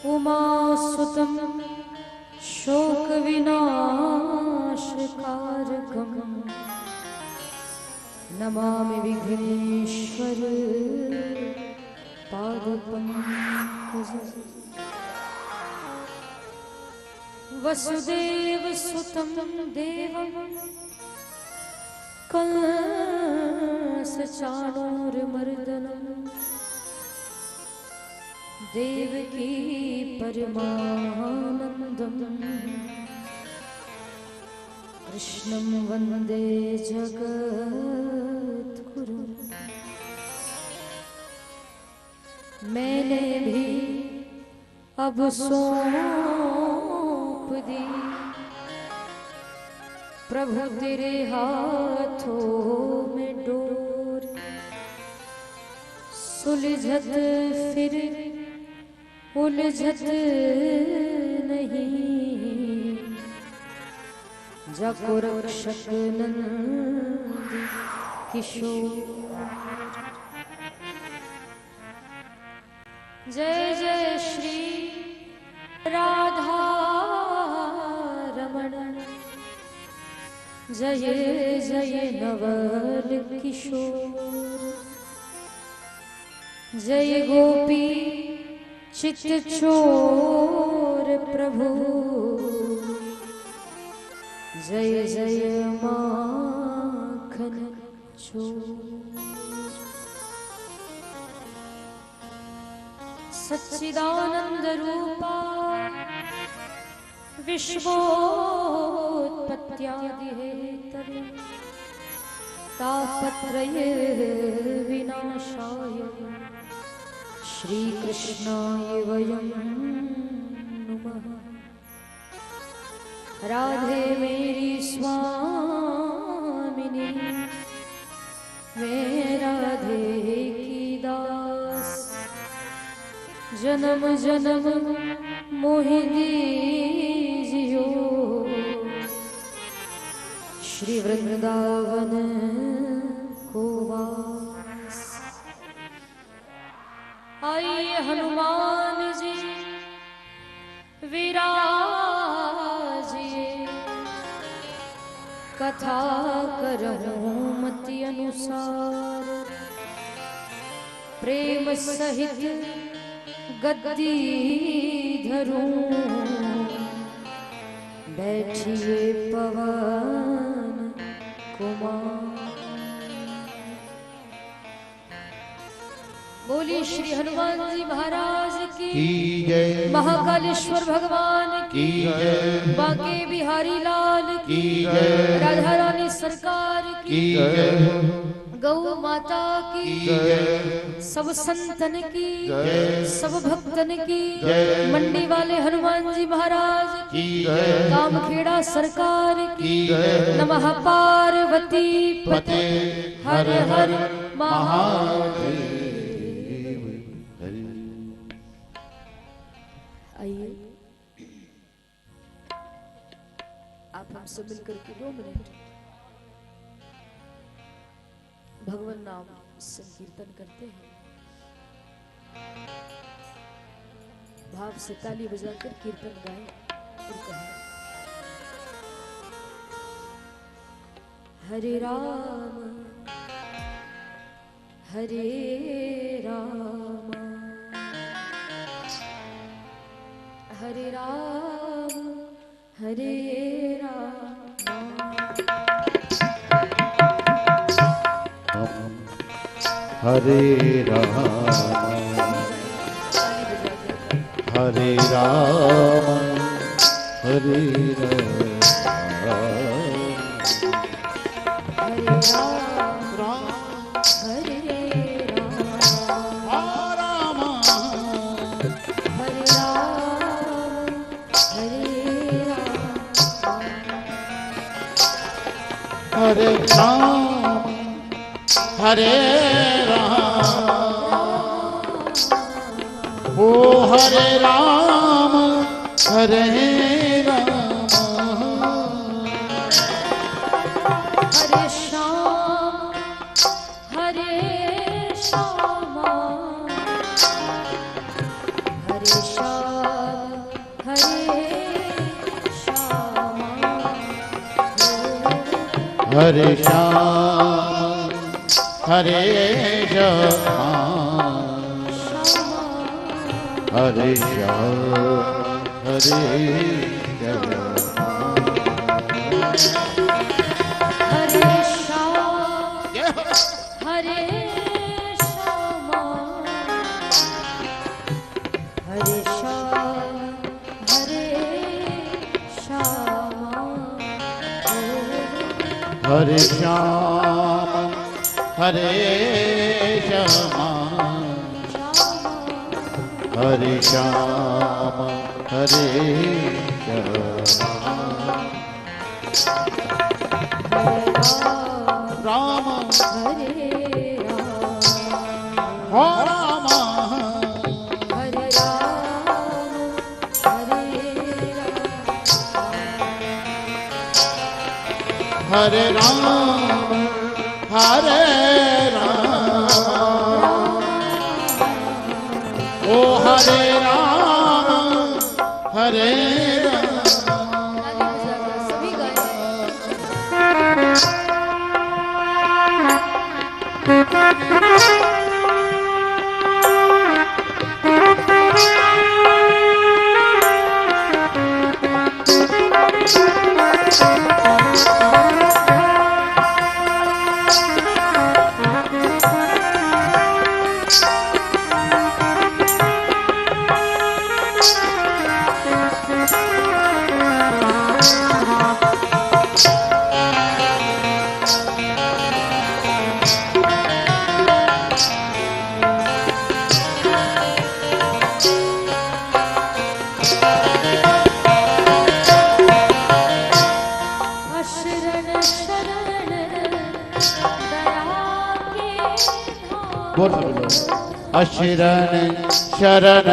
उमासुतं शोकविनाशकारकं नमामि विघ्नेश्वर पादपङ्कजं। वसुदेवसुतं देवं कंसचाणूरमर्दनं देवकी परमानन्दं कृष्णं वन्दे जगद्गुरुं। मैंने भी अब सौंप दी प्रभु तेरे हाथों में डोर, सुलझत फिर उलझत नहीं, जाको रक्षक नंद किशोर। जय जय श्री राधा रमण, जय जय नवल किशोर। जय गोपी चित्त चोर प्रभु, जय जय माखन चोर। सच्चिदानंद रूपा विश्वोत्पत्त्यादि हेतवे तापत्रय विनाशाय श्री कृष्णाय वयं नमः। राधे मेरी स्वामिनी, मैं राधे की दास, जन्म जन्म मोहि दीजियो श्री वृंदावन को वास। आइए हनुमान जी विराजिए, कथा करहूं मति अनुसार, प्रेम सहित गद्दी धरूं, बैठिए पवन कुमार। बोली श्री हनुमान जी महाराज की जय, महाकालेश्वर भगवान की जय, बांके बिहारी लाल की जय, राधा रानी सरकार की जय, गौ माता की जय, सब संतन की जय, सब भक्तन की जय, मंडी वाले हनुमान जी महाराज की जय, कामखेड़ा सरकार की जय। नमः पार्वती पते हर हर महादेव। आइए आप हमसे मिलकर के 2 मिनट भगवान नाम संकीर्तन करते हैं। भाव से ताली बजाकर कीर्तन गाएं और कहें हरे राम हरे राम हरे राम हरे राम हरे राम हरे राम हरे हरे राम हरे राम ओ हरे राम हरे राम हरे श्याम हरे श्याम हरे श्याम हरे श्याम हरे श्याम हरे श्याम हरे श्याम हरे श्याम हरे श्याम हरे श्याम हरे श्याम हरे श्याम हरे श्याम हरे श्याम हरे श्याम राम हरे हो राम हरे राम हरे राम हरे राम ओ हरे राम हरे राम सभी गाए अशरण शरण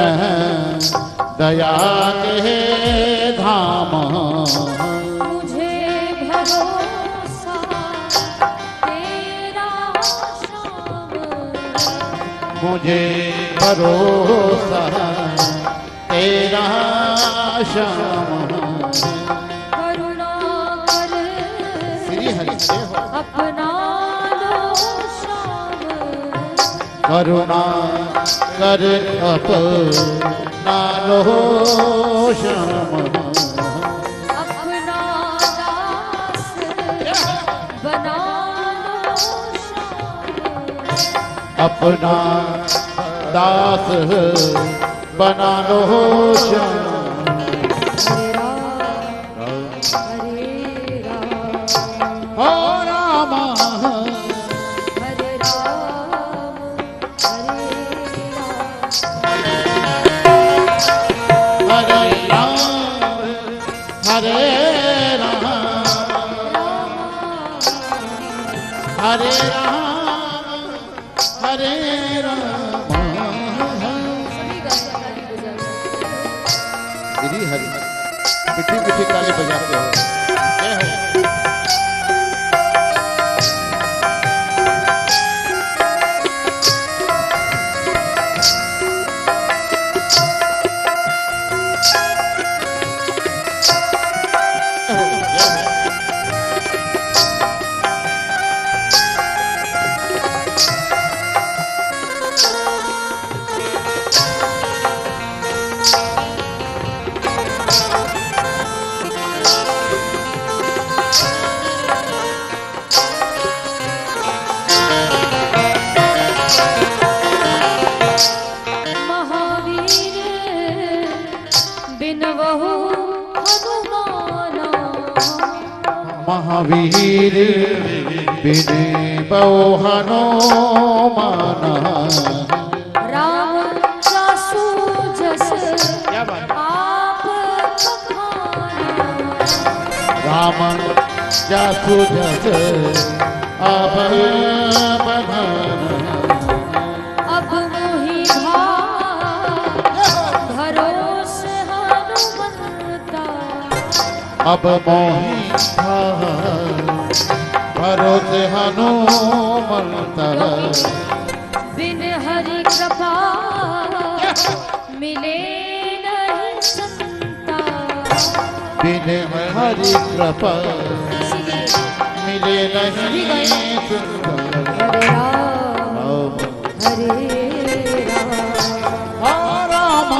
दया के धाम मुझे भरोसा तेरा श्याम मुझे भरोसा तेरा श्याम करुणा कर श्री हरि अपना लो श्याम करुणा कर अपना लो श्याम अपना दास बना लो श्याम अपना दास बना लो श्याम हरे राम हो राम हरे राम हरे राम हरे राम हरे राम हरे राम सभी गाए ताली बजाकर श्री हरि मिठी मिठी ताली बजाते हो जय हो महावीर बिन बहु हनुमाना राम जासु जस क्या बात आप बखाना राम जासु जस अब बखाना अब मोहि भरोसे हनुमंता अब मोहि भरोसे हनुमंता बिन हरि कृपा मिले नहीं संता बिन हरि कृपा इसीलिए मिले नहीं सुंदर हरे राम राम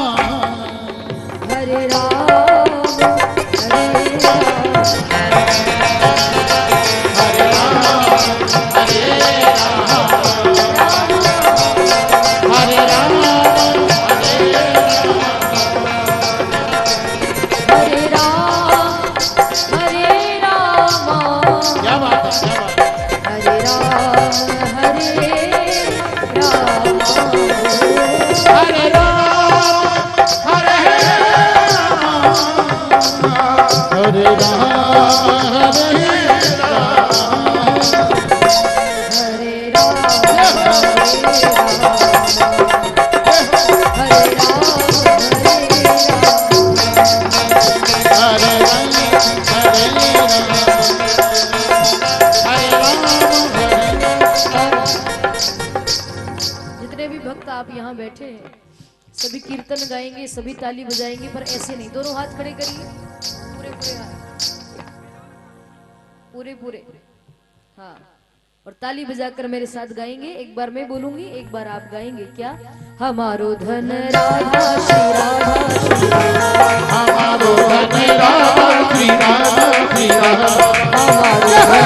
हरे राम हरे क्या बात है, क्या बात है। हरे राम हरे राम हरे हरे राम जितने भी भक्त आप यहाँ बैठे हैं सभी कीर्तन गाएंगे, सभी ताली बजाएंगे, पर ऐसे नहीं। दोनों हाथ खड़े करिए, पूरे पूरे हाथ, पूरे पूरे, हाँ। और ताली बजाकर मेरे साथ गाएंगे। एक बार मैं बोलूंगी, एक बार आप गाएंगे। क्या? हमारो धन राधा श्री राधा श्री राधा, हमारो धन राधा श्री राधा श्री राधा, हमारो धन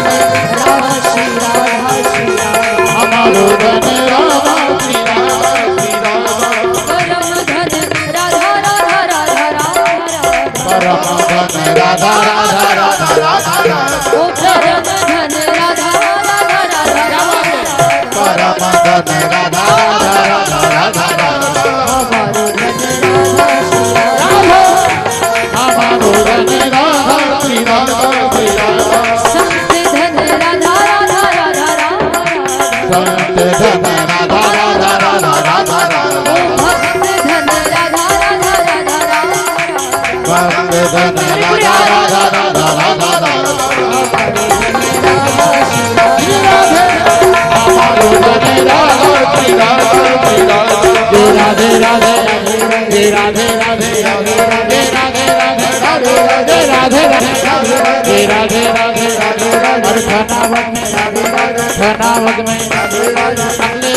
राधा श्री राधा श्री राधा, हमारो धन राधा श्री राधा श्री राधा, परम धन राधा राधा राधा राधा, परम धन राधा राधा राधा राधा राधा, ओ परम धन राधा राधा राधा राधा, परम धन राधा राधा राधा राधा राधा, हमारो धन राधा श्री राधा, हमारो धन राधा श्री राधा श्री राधा, संत धन राधा राधा राधा राधा, संत धन राधा राधा राधा राधा राधा, ओ भक्त धन राधा राधा राधा राधा, भक्त धन राधा राधा राधा राधा राधा, हमारो धन राधा श्री राधा श्री राधा, जय राधे राधे जय राधे राधे राधे राधे राधे राधे राधे राधे राधे जय राधे राधे राधे राधे, हर खानावत में राधे राधे, खानावत में राधे राधे, अगले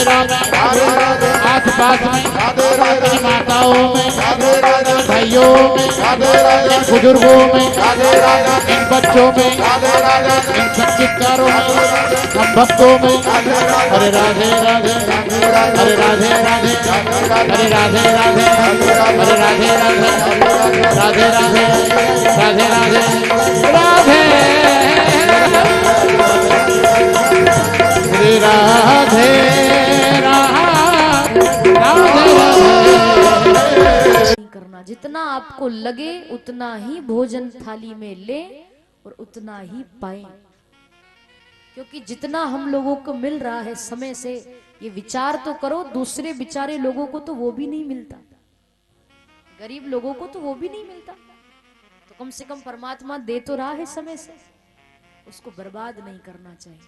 राधे आस पास में राधे राधे, माताओं में राधे राधे, भाइयों में राधे राधे, बुजुर्गों में राधे राधे, इन बच्चों में राधे राधे, इन संगीतकारों में, हम भक्तों में हरे राधे राधे हरे राधे राधे हरे राधे राधे हरे राधे राधे राधे राधे राधे राधे राधे श्री राधे करना। जितना आपको लगे उतना ही भोजन थाली में ले और उतना ही पाए, क्योंकि जितना हम लोगों को मिल रहा है समय से, ये विचार तो करो, दूसरे बेचारे लोगों को तो वो भी नहीं मिलता, गरीब लोगों को तो वो भी नहीं मिलता। तो कम से कम परमात्मा दे तो रहा है समय से, उसको बर्बाद नहीं करना चाहिए।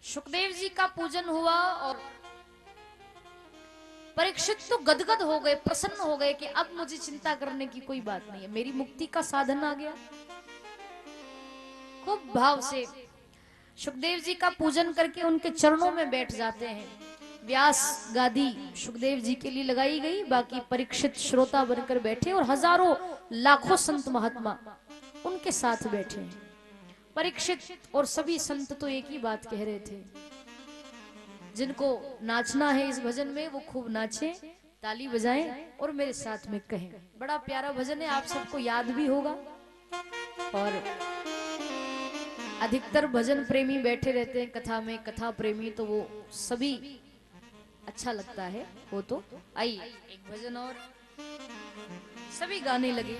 सुखदेव जी का पूजन हुआ और परीक्षित तो गदगद हो गए, प्रसन्न हो गए कि अब मुझे चिंता करने की कोई बात नहीं है, मेरी मुक्ति का साधन आ गया। खूब भाव से सुखदेव जी का पूजन करके उनके चरणों में बैठ जाते हैं। व्यास गादी सुखदेव जी के लिए लगाई गई, बाकी परीक्षित श्रोता बनकर बैठे और हजारों लाखों संत महात्मा उनके साथ बैठे हैं। परीक्षित और सभी संत तो एक ही बात कह रहे थे, जिनको नाचना है इस भजन में वो खूब नाचें, ताली बजाएं और मेरे साथ में कहें। बड़ा प्यारा भजन है, आप सबको याद भी होगा। और अधिकतर भजन प्रेमी बैठे रहते हैं कथा में, कथा प्रेमी तो वो सभी अच्छा लगता है वो तो। आइए एक भजन और सभी गाने लगे।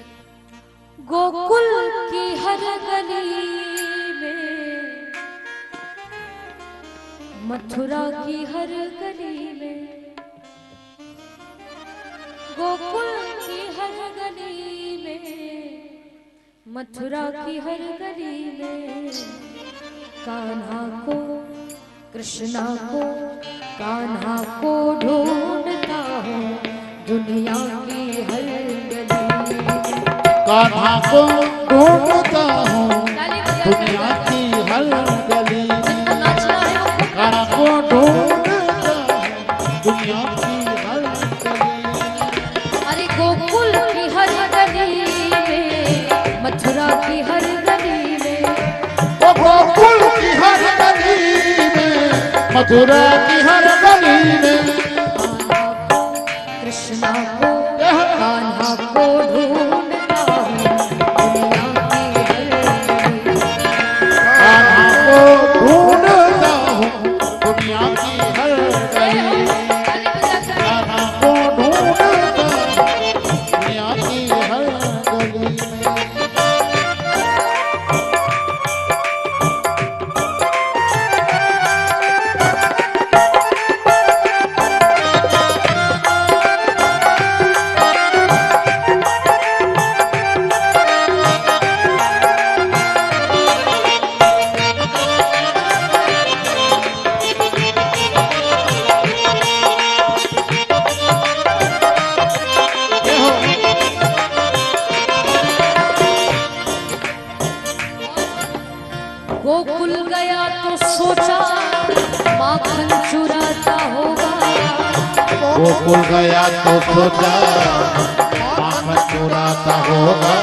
गोकुल की हर गली में, मथुरा की हर गली में, गोकुल की हर गली में, मथुरा की हर गली में, कान्हा को कृष्णा को कान्हा को ढूंढता हूँ दुनिया की हर गली में। कान्हा को ढूंढता हूँ ताली बजा दुनिया की हर गली में। जिनको नाचना है वो कान्हा को ढूंढता हूँ दुनिया की हर गली में। अरे गोकुल की हर गली में, मथुरा की हर गली में, वो गोकुल की हर गली में, मथुरा की हर गली में। कृष्णा को कान्हा को ढूंढता हूँ दुनिया की हर गली। कान्हा को ढूंढता हूँ दुनिया की हर गली में। ताली बजा कर कान्हा को ढूंढता हूँ दुनिया की हर गली में। गोकुल गया तो सोचा माखन चुराता होगा। गोकुल गया तो सोचा माखन चुराता होगा।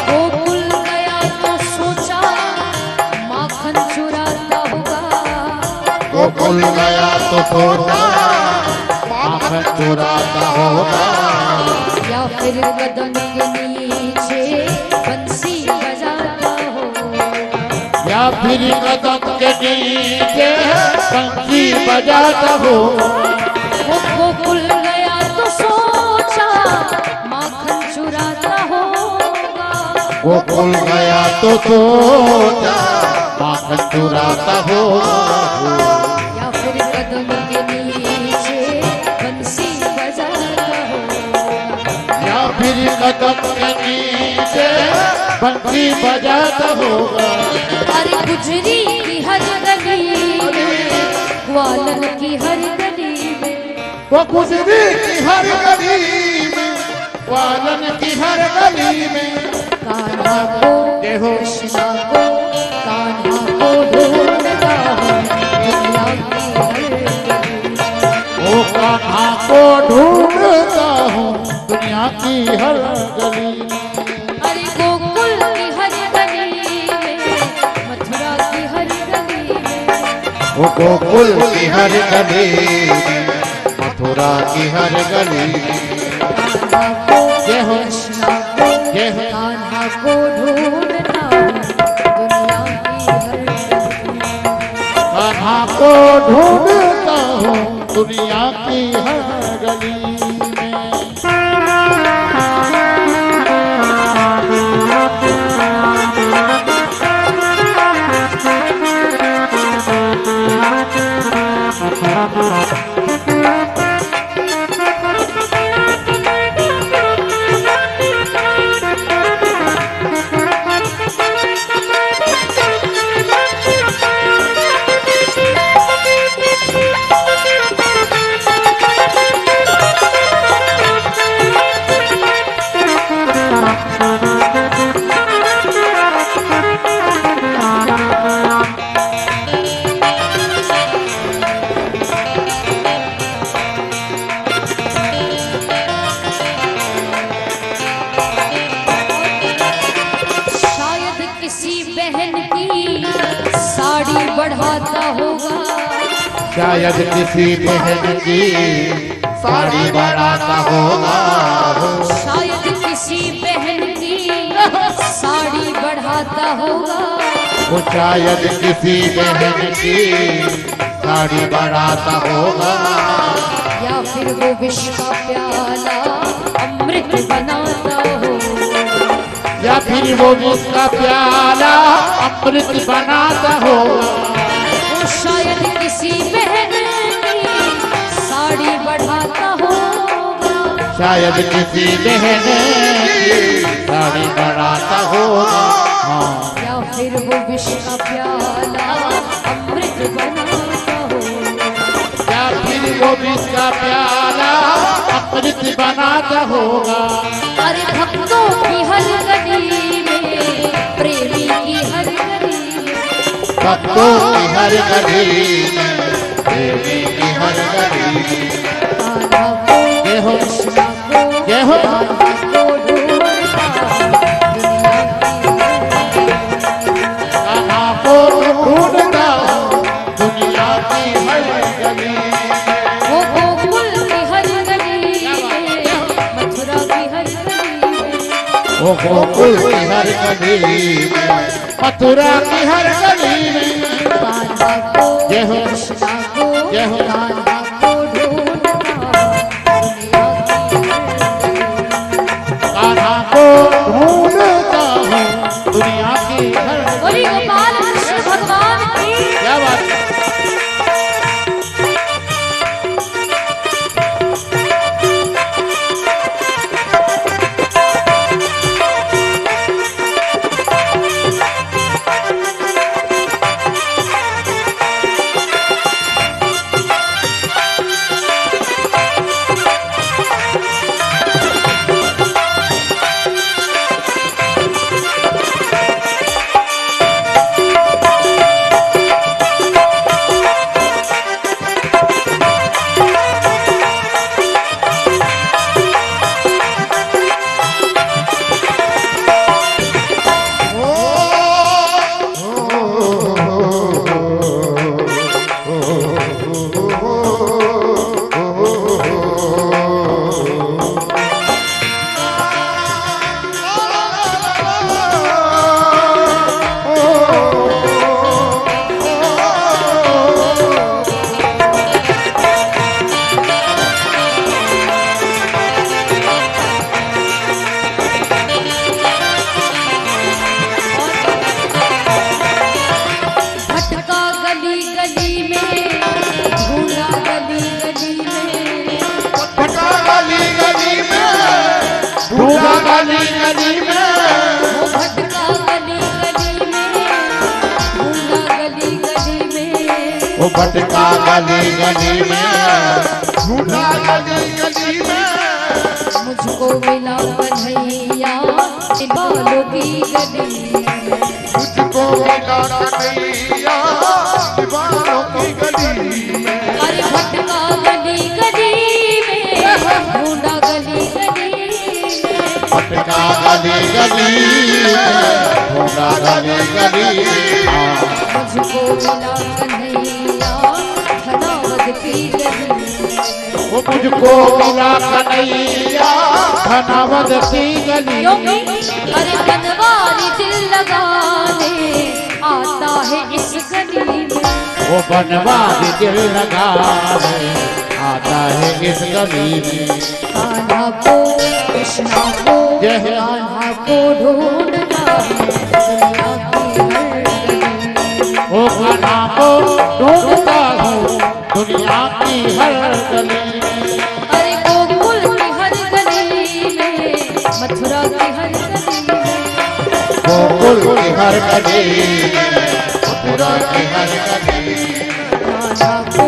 गोकुल गया तो सोचा माखन चुराता होगा। गोकुल गया तो सोचा माखन चुराता होगा। या फिर कदम के नीचे बंसी बजाता होगा। या फिर कदम के नीचे बंसी बजाता होगा। वो गोकुल गया तो सोचा माखन चुराता होगा। गोकुल गया तो सोचा माखन चुराता होगा। या फिर कदम के नीचे बंसी बजाता होगा। या फिर कदम के नीचे बंसी बजाता होगा। अरे गुजरी की हर गली में, ग्वालन की हर गली में, वो गुजरी की हर गली में, ग्वालन की हर गली में। कान्हा को कृष्णा को कान्हा को ढूंढता हूँ दुनिया की हर गली। वो कान्हा को ढूंढता हूँ दुनिया की हर गली में। अरे गोकुल की हर गली में, मथुरा की हर गली में, वो गोकुल की हर गली में, मथुरा की हर गली में। कान्हा को जय हो कृष्णा को जय हो। कान्हा को ढूंढता हूँ दुनिया की हर गली। कान्हा को ढूंढता हूँ दुनिया की हर गली में। बढ़ाता होगा, शायद किसी बहन की साड़ी बढ़ाता होगा, शायद किसी बहन की साड़ी बढ़ाता होगा, वो शायद किसी बहन की साड़ी बढ़ाता होगा, या फिर वो विष का प्याला अमृत बनाता होगा, या फिर वो उसका प्याला अमृत बनाता होगा, वो शायद किसी बहन की साड़ी बढ़ाता होगा, शायद किसी बहन की साड़ी बढ़ाता होगा, हाँ। या फिर वो विष का प्याला अमृत बनाता होगा, या फिर वो को विष का प्याला अमृत बनाता होगा। अरे भक्तों की हर गली में, प्रेमी की हर गली में, भक्तों की हर गली में, प्रेमी की हर गली में, कान्हा को जय हो कृष्णा को जय हो राधा को ढूंढता दुनिया की कान्हा को ढूंढता हूँ दुनिया की हर गली में। वो गोकुल की हर गली में, मथुरा की हर गली में, वो गोकुल की हर गली में, मथुरा की हर गली में, कान्हा को जय हो कृष्णा को जय हो राधा को ढूंढता दुनिया की कान्हा को ढूंढता हूँ दुनिया की हर गली बोली में। गोपाल कृष्ण भगवान की क्या बात है? भटका गली गली में, ढूंढा गली गली में, भटका गली गली में, ढूंढा गली गली में, वो भटका गली गली में, ढूंढा गली गली में, वो भटका गली गली में, ढूंढा गली गली में, मुझको मिला कन्हैया बालों की गली में, मुझको मिला कन्हैया दीवानों की गली में। अरे भटका गली गली में, ढूंढा गली गली में, भटका गली गली में, ढूंढा गली गली में, मुझको मिला कन्हैया धनावद की गली में, वो मुझको मिला कन्हैया धनावद की गली में। अरे बनवारी दिल लगाने आता है इस गली में, वो बनवारी दिल लगाने आता है इस गली में। कान्हा को कृष्णा को जय हो। कान्हा को ढूंढता है दुनिया की हर गली में, वो कान्हा को ढूंढता हूँ दुनिया की हर गली में। अरे गोकुल की हर गली में, मथुरा की हर गली में, गोकुल की हर गली में, मथुरा की हर गली में। कान्हा को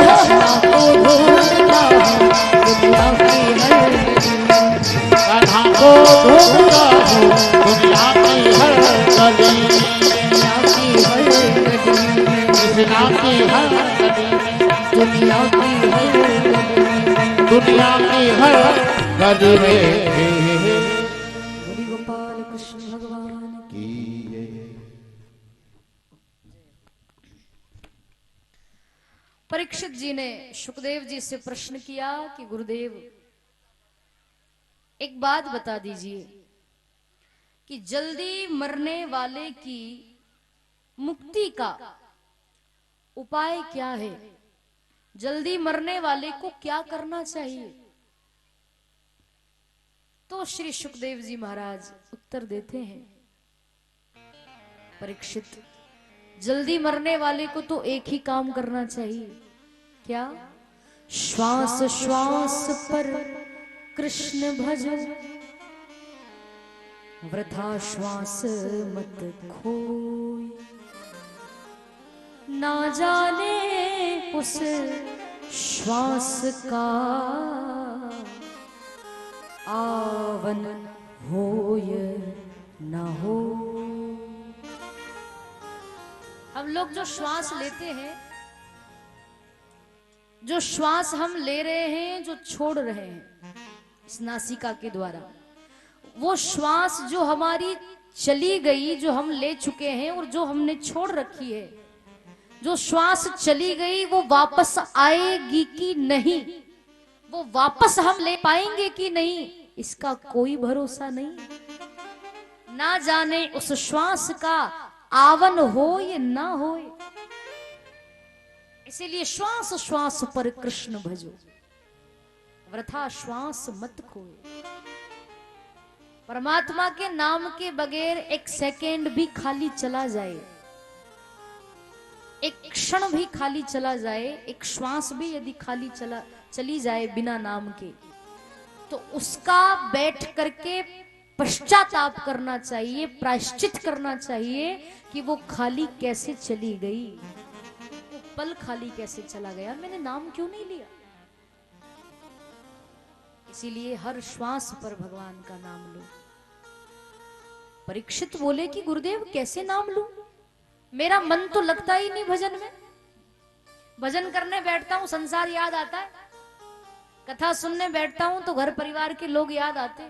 कृष्णा को ढूंढता है दुनिया की हर गली में, कान्हा को ढूंढता हूँ दुनिया की हर गली में। दुनिया की हर गली में, कृष्णा की हर गली में, दुनिया की हर गली में, दुनिया की हर गली में। बोली गोपाल कृष्ण भगवान की। की जय। परीक्षित जी ने सुखदेव जी से प्रश्न किया कि गुरुदेव एक बात बता दीजिए कि जल्दी मरने वाले की मुक्ति का उपाय क्या है, जल्दी मरने वाले को क्या करना चाहिए। तो श्री सुखदेव जी महाराज उत्तर देते हैं, परीक्षित जल्दी मरने वाले को तो एक ही काम करना चाहिए, क्या? श्वास श्वास पर कृष्ण भजो, वृथा श्वास मत खोई, ना जाने उस श्वास का आवन होय न हो। हम लोग जो श्वास लेते हैं, जो श्वास हम ले रहे हैं, जो छोड़ रहे हैं इस नासिका के द्वारा, वो श्वास जो हमारी चली गई, जो हम ले चुके हैं और जो हमने छोड़ रखी है, जो श्वास चली गई वो वापस आएगी कि नहीं, वो वापस हम ले पाएंगे कि नहीं, इसका कोई भरोसा नहीं। ना जाने उस श्वास का आवन हो या ना हो। इसीलिए श्वास श्वास पर कृष्ण भजो, वृथा श्वास मत खोए। परमात्मा के नाम के बगैर एक सेकेंड भी खाली चला जाए, एक क्षण भी खाली चला जाए, एक श्वास भी यदि खाली चली जाए बिना नाम के, तो उसका बैठ करके पश्चाताप करना चाहिए, प्रायश्चित करना चाहिए कि वो खाली कैसे चली गई, वो पल खाली कैसे चला गया, मैंने नाम क्यों नहीं लिया। इसीलिए हर श्वास पर भगवान का नाम लो। परीक्षित बोले कि गुरुदेव कैसे नाम लूं, मेरा मन तो लगता ही नहीं भजन में। भजन करने बैठता हूं संसार याद आता है, कथा सुनने बैठता हूं तो घर परिवार के लोग याद आते,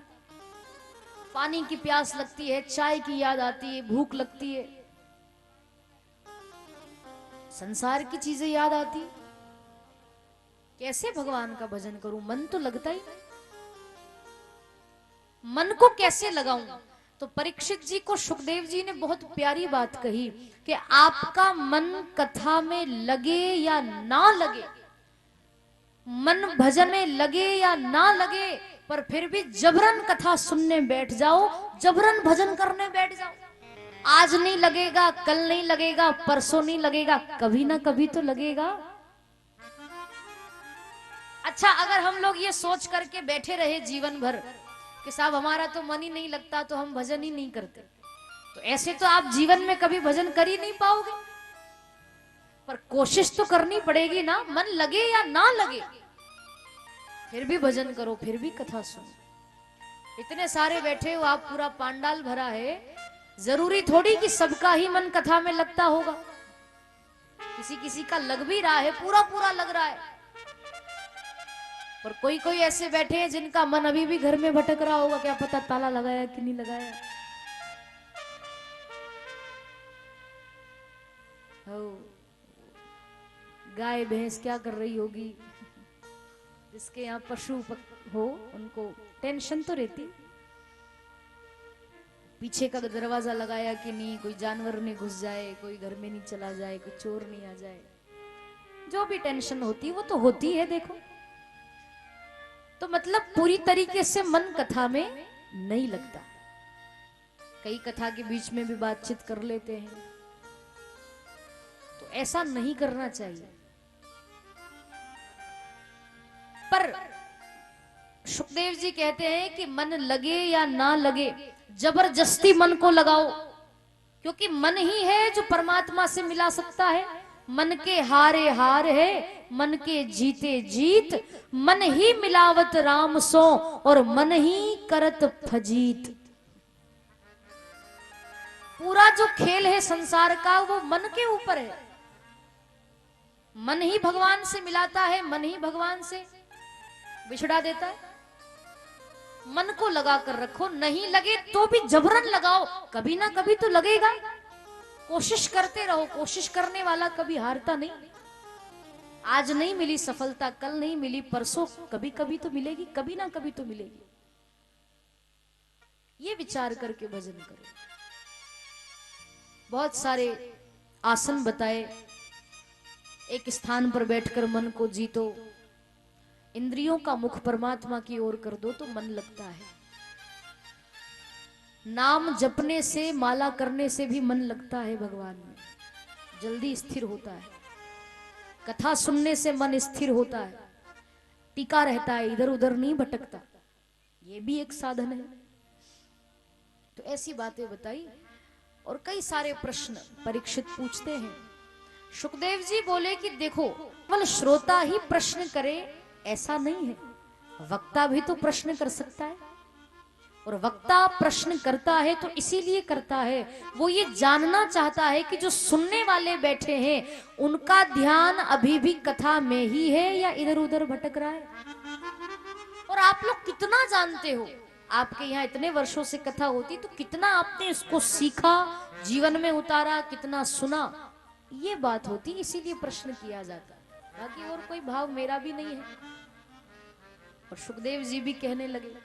पानी की प्यास लगती है, चाय की याद आती है, भूख लगती है, संसार की चीजें याद आती। कैसे भगवान का भजन करूं, मन तो लगता ही नहीं। मन को कैसे लगाऊं? तो परीक्षित जी को सुखदेव जी ने बहुत प्यारी बात कही कि आपका मन कथा में लगे या ना लगे, मन भजन में लगे या ना लगे, पर फिर भी जबरन कथा सुनने बैठ जाओ, जबरन भजन करने बैठ जाओ। आज नहीं लगेगा, कल नहीं लगेगा, परसों नहीं लगेगा, कभी ना कभी तो लगेगा। अच्छा, अगर हम लोग ये सोच करके बैठे रहे जीवन भर कि साहब हमारा तो मन ही नहीं लगता तो हम भजन ही नहीं करते, तो ऐसे तो आप जीवन में कभी भजन कर ही नहीं पाओगे। पर कोशिश तो करनी पड़ेगी ना, मन लगे या ना लगे, फिर भी भजन करो, फिर भी कथा सुनो। इतने सारे बैठे हो आप, पूरा पांडाल भरा है, जरूरी थोड़ी कि सबका ही मन कथा में लगता होगा। किसी किसी का लग भी रहा है, पूरा पूरा लग रहा है, पर कोई कोई ऐसे बैठे हैं जिनका मन अभी भी घर में भटक रहा होगा, क्या पता ताला लगाया कि नहीं लगाया। गाय भैंस क्या कर रही होगी, जिसके यहाँ पशु हो उनको टेंशन तो रहती, पीछे का दरवाजा लगाया कि नहीं, कोई जानवर नहीं घुस जाए, कोई घर में नहीं चला जाए, कोई चोर नहीं आ जाए, जो भी टेंशन होती है वो तो होती है। देखो, तो मतलब पूरी तरीके से मन कथा में नहीं लगता। कई कथा के बीच में भी बातचीत कर लेते हैं, तो ऐसा नहीं करना चाहिए। पर सुखदेव जी कहते हैं कि मन लगे या ना लगे, जबरदस्ती मन को लगाओ, क्योंकि मन ही है जो परमात्मा से मिला सकता है। मन के हारे हार है, मन के जीते जीत, मन ही मिलावत राम सो और मन ही करत फजीत। पूरा जो खेल है संसार का वो मन के ऊपर है। मन ही भगवान से मिलाता है, मन ही भगवान से बिछड़ा देता है। मन को लगा कर रखो, नहीं लगे तो भी जबरन लगाओ, कभी ना कभी तो लगेगा। कोशिश करते रहो, कोशिश करने वाला कभी हारता नहीं। आज नहीं मिली सफलता, कल नहीं मिली, परसों कभी कभी तो मिलेगी, कभी ना कभी तो मिलेगी। ये विचार करके भजन करो। बहुत सारे आसन बताए, एक स्थान पर बैठकर मन को जीतो, इंद्रियों का मुख परमात्मा की ओर कर दो तो मन लगता है। नाम जपने से, माला करने से भी मन लगता है भगवान में, जल्दी स्थिर होता है। कथा सुनने से मन स्थिर होता है, टिका रहता है, इधर उधर नहीं भटकता। ये भी एक साधन है। तो ऐसी बातें बताई और कई सारे प्रश्न परीक्षित पूछते हैं। सुखदेव जी बोले कि देखो, केवल श्रोता ही प्रश्न करे ऐसा नहीं है, वक्ता भी तो प्रश्न कर सकता है। और वक्ता प्रश्न करता है तो इसीलिए करता है, वो ये जानना चाहता है कि जो सुनने वाले बैठे हैं उनका ध्यान अभी भी कथा में ही है या इधर उधर भटक रहा है। और आप लोग कितना जानते हो, आपके यहाँ इतने वर्षों से कथा होती, तो कितना आपने इसको सीखा, जीवन में उतारा, कितना सुना, ये बात होती, इसीलिए प्रश्न किया जाता है। बाकी और कोई भाव मेरा भी नहीं है। और सुखदेव जी भी कहने लगे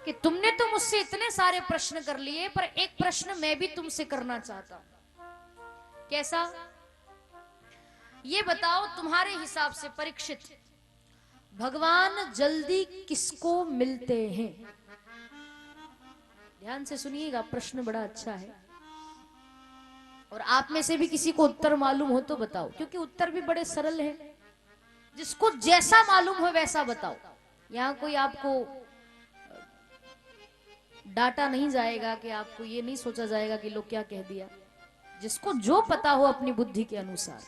कि तुमने तो मुझसे इतने सारे प्रश्न कर लिए, पर एक प्रश्न मैं भी तुमसे करना चाहता हूं। कैसा? ये बताओ, तुम्हारे हिसाब से परीक्षित, भगवान जल्दी किसको मिलते हैं? ध्यान से सुनिएगा, प्रश्न बड़ा अच्छा है। और आप में से भी किसी को उत्तर मालूम हो तो बताओ, क्योंकि उत्तर भी बड़े सरल हैं। जिसको जैसा मालूम हो वैसा बताओ। यहां कोई आपको डाटा नहीं जाएगा, कि आपको ये नहीं सोचा जाएगा कि लोग क्या कह दिया। जिसको जो पता हो अपनी बुद्धि के अनुसार,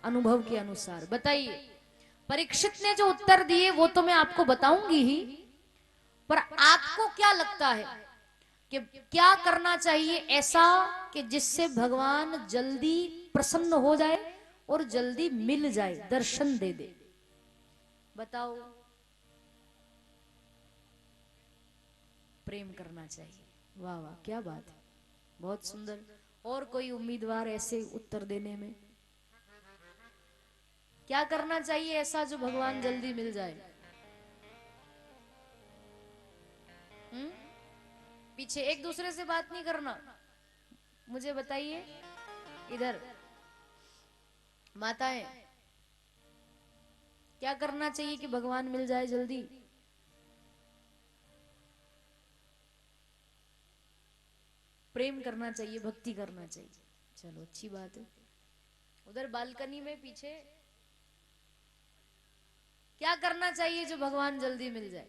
अनुभव के अनुसार बताइए। परीक्षित ने जो उत्तर दिए वो तो मैं आपको बताऊंगी ही, पर आपको क्या लगता है कि क्या करना चाहिए ऐसा कि जिससे भगवान जल्दी प्रसन्न हो जाए और जल्दी मिल जाए, दर्शन दे दे? बताओ। प्रेम करना चाहिए। वाह वाह, क्या बात है, बहुत सुंदर। और कोई उम्मीदवार ऐसे उत्तर देने में? क्या करना चाहिए ऐसा जो भगवान जल्दी मिल जाए? पीछे एक दूसरे से बात नहीं करना, मुझे बताइए। इधर माताएं, क्या करना चाहिए कि भगवान मिल जाए जल्दी? प्रेम करना चाहिए, भक्ति करना चाहिए। चलो अच्छी बात है। उधर बालकनी में पीछे, क्या करना चाहिए जो भगवान जल्दी मिल जाए?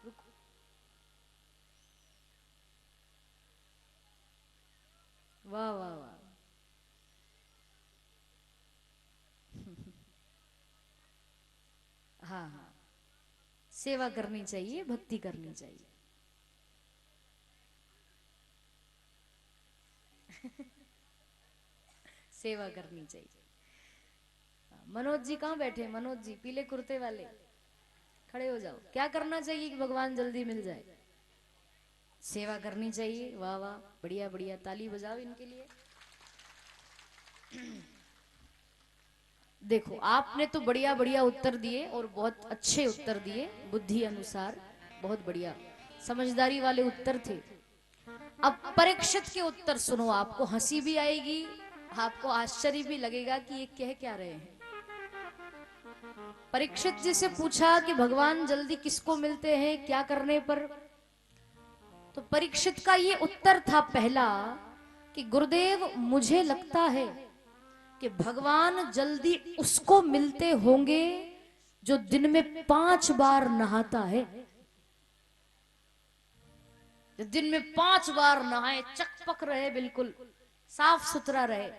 रुको, वाह वाह वाह। हाँ हाँ, सेवा करनी चाहिए, भक्ति करनी चाहिए। सेवा करनी चाहिए। मनोज जी कहाँ बैठे? मनोज जी, पीले कुर्ते वाले, खड़े हो जाओ। क्या करना चाहिए कि भगवान जल्दी मिल जाए? सेवा करनी चाहिए। वाह वाह, बढ़िया बढ़िया, ताली बजाओ इनके लिए। देखो, आपने तो बढ़िया बढ़िया उत्तर दिए और बहुत अच्छे उत्तर दिए, बुद्धि अनुसार, बहुत बढ़िया, समझदारी वाले उत्तर थे। अब परीक्षित के उत्तर सुनो, आपको हंसी भी आएगी, आपको आश्चर्य भी लगेगा कि ये कह क्या रहे हैं। परीक्षित जी से पूछा कि भगवान जल्दी किसको मिलते हैं, क्या करने पर? तो परीक्षित का ये उत्तर था पहला कि गुरुदेव, मुझे लगता है कि भगवान जल्दी उसको मिलते होंगे जो दिन में 5 बार नहाता है। जो दिन में 5 बार नहाए, चकपक रहे, बिल्कुल साफ सुथरा रहे,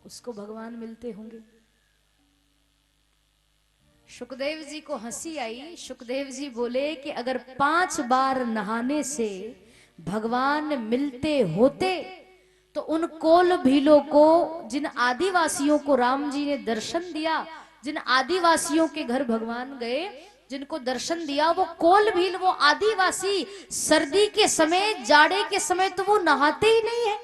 उसको भगवान मिलते होंगे। सुखदेव जी को हंसी आई। सुखदेव जी बोले कि अगर 5 बार नहाने से भगवान मिलते होते तो उन कोल भीलों को, जिन आदिवासियों को राम जी ने दर्शन दिया, जिन आदिवासियों के घर भगवान गए, जिनको दर्शन दिया, वो कोल भील, वो आदिवासी सर्दी के समय, जाड़े के समय तो वो नहाते ही नहीं है।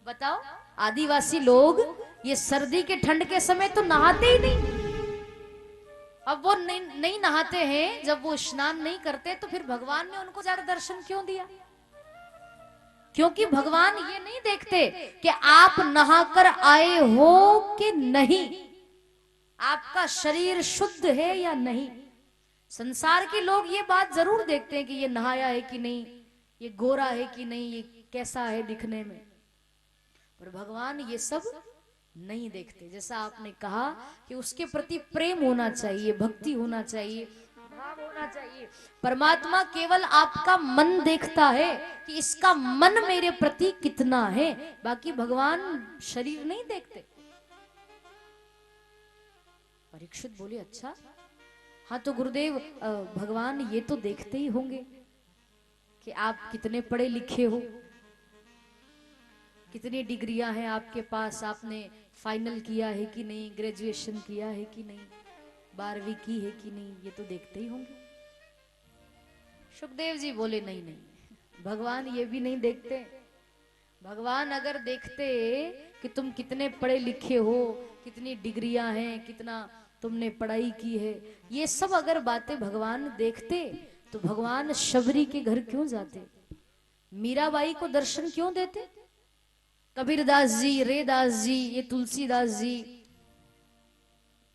बताओ, आदिवासी लोग ये सर्दी के ठंड के समय तो नहाते ही नहीं। अब वो नहीं नहाते हैं, जब वो स्नान नहीं करते, तो फिर भगवान ने उनको ज्यादा दर्शन क्यों दिया? क्योंकि भगवान ये नहीं देखते कि आप नहाकर आए हो कि नहीं, आपका शरीर शुद्ध है या नहीं। संसार के लोग ये बात जरूर देखते हैं कि ये नहाया है कि नहीं, ये गोरा है कि नहीं, ये कैसा है दिखने में, पर भगवान ये सब नहीं देखते। जैसा आपने कहा कि उसके प्रति प्रेम होना चाहिए, भक्ति होना चाहिए, भाव होना चाहिए। परमात्मा केवल आपका मन देखता है कि इसका मन मेरे प्रति कितना है, बाकी भगवान शरीर नहीं देखते। परीक्षित बोले अच्छा, हाँ तो गुरुदेव भगवान ये तो देखते ही होंगे कि आप कितने पढ़े लिखे हो, कितनी डिग्रियां हैं आपके पास, आपने फाइनल किया है कि नहीं, ग्रेजुएशन किया है कि नहीं, 12वीं की है कि नहीं, ये तो देखते ही होंगे। सुखदेव जी बोले नहीं नहीं, भगवान ये भी नहीं देखते। भगवान अगर देखते कि तुम कितने पढ़े लिखे हो, कितनी डिग्रियां हैं, कितना तुमने पढ़ाई की है, ये सब अगर बातें भगवान देखते तो भगवान शबरी के घर क्यों जाते, मीराबाई को दर्शन क्यों देते? कबीरदास जी, रेदास जी, ये तुलसीदास जी,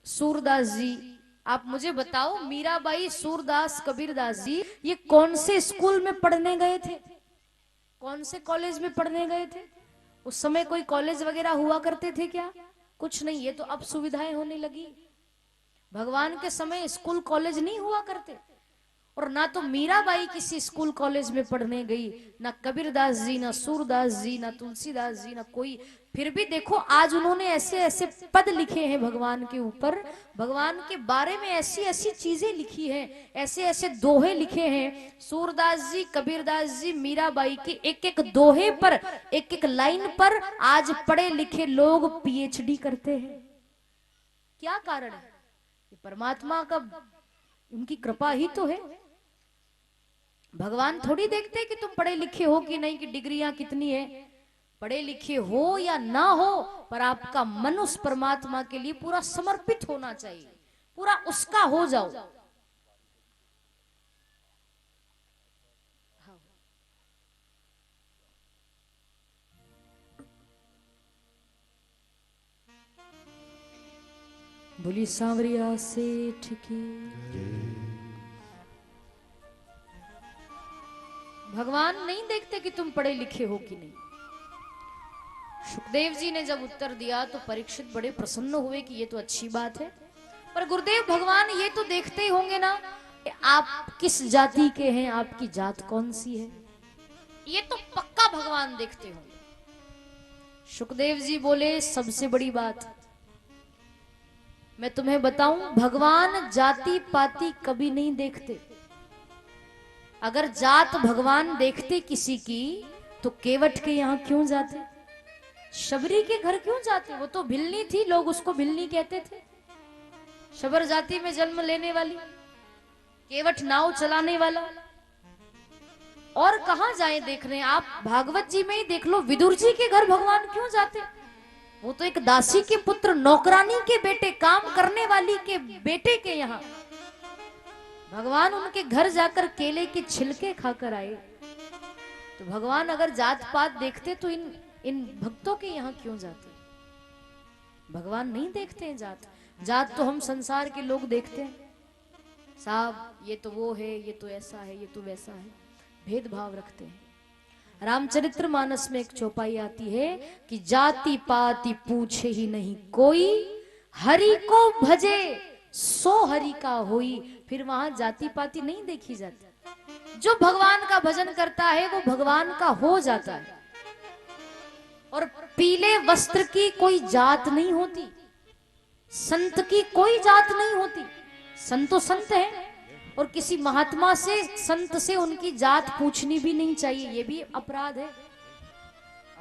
सूरदास जी, आप मुझे बताओ मीराबाई, सूरदास, कबीरदास जी ये कौन से स्कूल में पढ़ने गए थे, कौन से कॉलेज में पढ़ने गए थे? उस समय कोई कॉलेज वगैरह हुआ करते थे क्या? कुछ नहीं, ये तो अब सुविधाएं होने लगी। भगवान के समय स्कूल कॉलेज नहीं हुआ करते, और ना तो मीराबाई किसी स्कूल कॉलेज में पढ़ने गई, ना कबीरदास जी, ना सूरदास जी, ना तुलसीदास जी, ना कोई। फिर भी देखो आज उन्होंने ऐसे ऐसे पद लिखे हैं भगवान के ऊपर, भगवान के बारे में ऐसी ऐसी चीजें लिखी हैं, ऐसे ऐसे दोहे लिखे हैं। सूरदास जी, कबीरदास जी, मीराबाई के एक एक दोहे पर, एक एक लाइन पर आज पढ़े लिखे लोग पीएचडी करते हैं। क्या कारण है? ये परमात्मा का, उनकी कृपा ही तो है। भगवान थोड़ी देखते कि तुम पढ़े लिखे हो कि नहीं, कि डिग्रियां कितनी है। पढ़े लिखे हो या ना हो, पर आपका मन उस परमात्मा के लिए पूरा समर्पित होना चाहिए, पूरा उसका हो जाओ। बोली सांवरिया सेठ की। भगवान नहीं देखते कि तुम पढ़े लिखे हो कि नहीं। सुखदेव जी ने जब उत्तर दिया तो परीक्षित बड़े प्रसन्न हुए कि ये तो अच्छी बात है, पर गुरुदेव भगवान ये तो देखते ही होंगे ना कि आप किस जाति के हैं, आपकी जात कौन सी है, ये तो पक्का भगवान देखते होंगे। सुखदेव जी बोले सबसे बड़ी बात मैं तुम्हें बताऊं, भगवान जाति पाति कभी नहीं देखते। अगर जात भगवान देखते किसी की तो केवट के यहाँ क्यों जाते, शबरी के घर क्यों जाते? वो तो भिल्ली थी, लोग उसको भिल्ली कहते थे। शबर जाति में जन्म लेने वाली, केवट नाव चलाने वाला, और कहां जाए देखने? आप भागवत जी में ही देख लो, विदुर जी के घर भगवान क्यों जाते? वो तो एक दासी के पुत्र, नौकरानी के बेटे, काम करने वाली के बेटे के यहाँ भगवान उनके घर जाकर केले के छिलके खाकर आए। तो भगवान अगर जात पात देखते तो इन भक्तों के यहाँ क्यों जाते? भगवान नहीं देखते हैं जात। जात तो हम संसार के लोग देखते हैं, साहब ये तो वो है, ये तो ऐसा है, ये तो वैसा है, भेदभाव रखते हैं। रामचरित्र मानस में एक चौपाई आती है कि जाति पाति पूछे ही नहीं कोई, हरि को भजे सो हरि का होई। फिर वहां जाति पाति नहीं देखी जाती। जो भगवान का भजन करता है वो भगवान का हो जाता है। और पीले वस्त्र की कोई जात नहीं होती, संत की कोई जात नहीं होती। संत तो संत है, और किसी महात्मा से, संत से उनकी जात पूछनी भी नहीं चाहिए, ये भी अपराध है।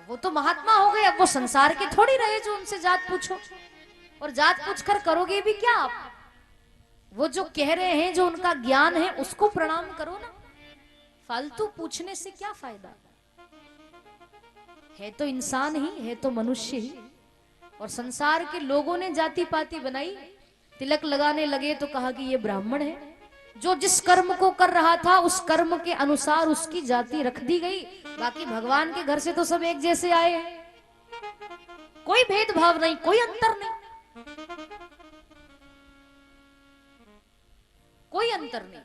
वो तो महात्मा हो गए, अब वो संसार के थोड़ी रहे जो उनसे जात पूछो। और जात पूछकर करोगे भी क्या आप? वो जो कह रहे हैं, जो उनका ज्ञान है, उसको प्रणाम करो ना। फालतू पूछने से क्या फायदा? है तो इंसान ही, है तो मनुष्य ही। और संसार के लोगों ने जाति पाति बनाई, तिलक लगाने लगे तो कहा कि ये ब्राह्मण है। जो जिस कर्म को कर रहा था उस कर्म के अनुसार उसकी जाति रख दी गई। बाकी भगवान के घर से तो सब एक जैसे आए हैं, कोई भेदभाव नहीं, कोई अंतर नहीं, कोई अंतर नहीं।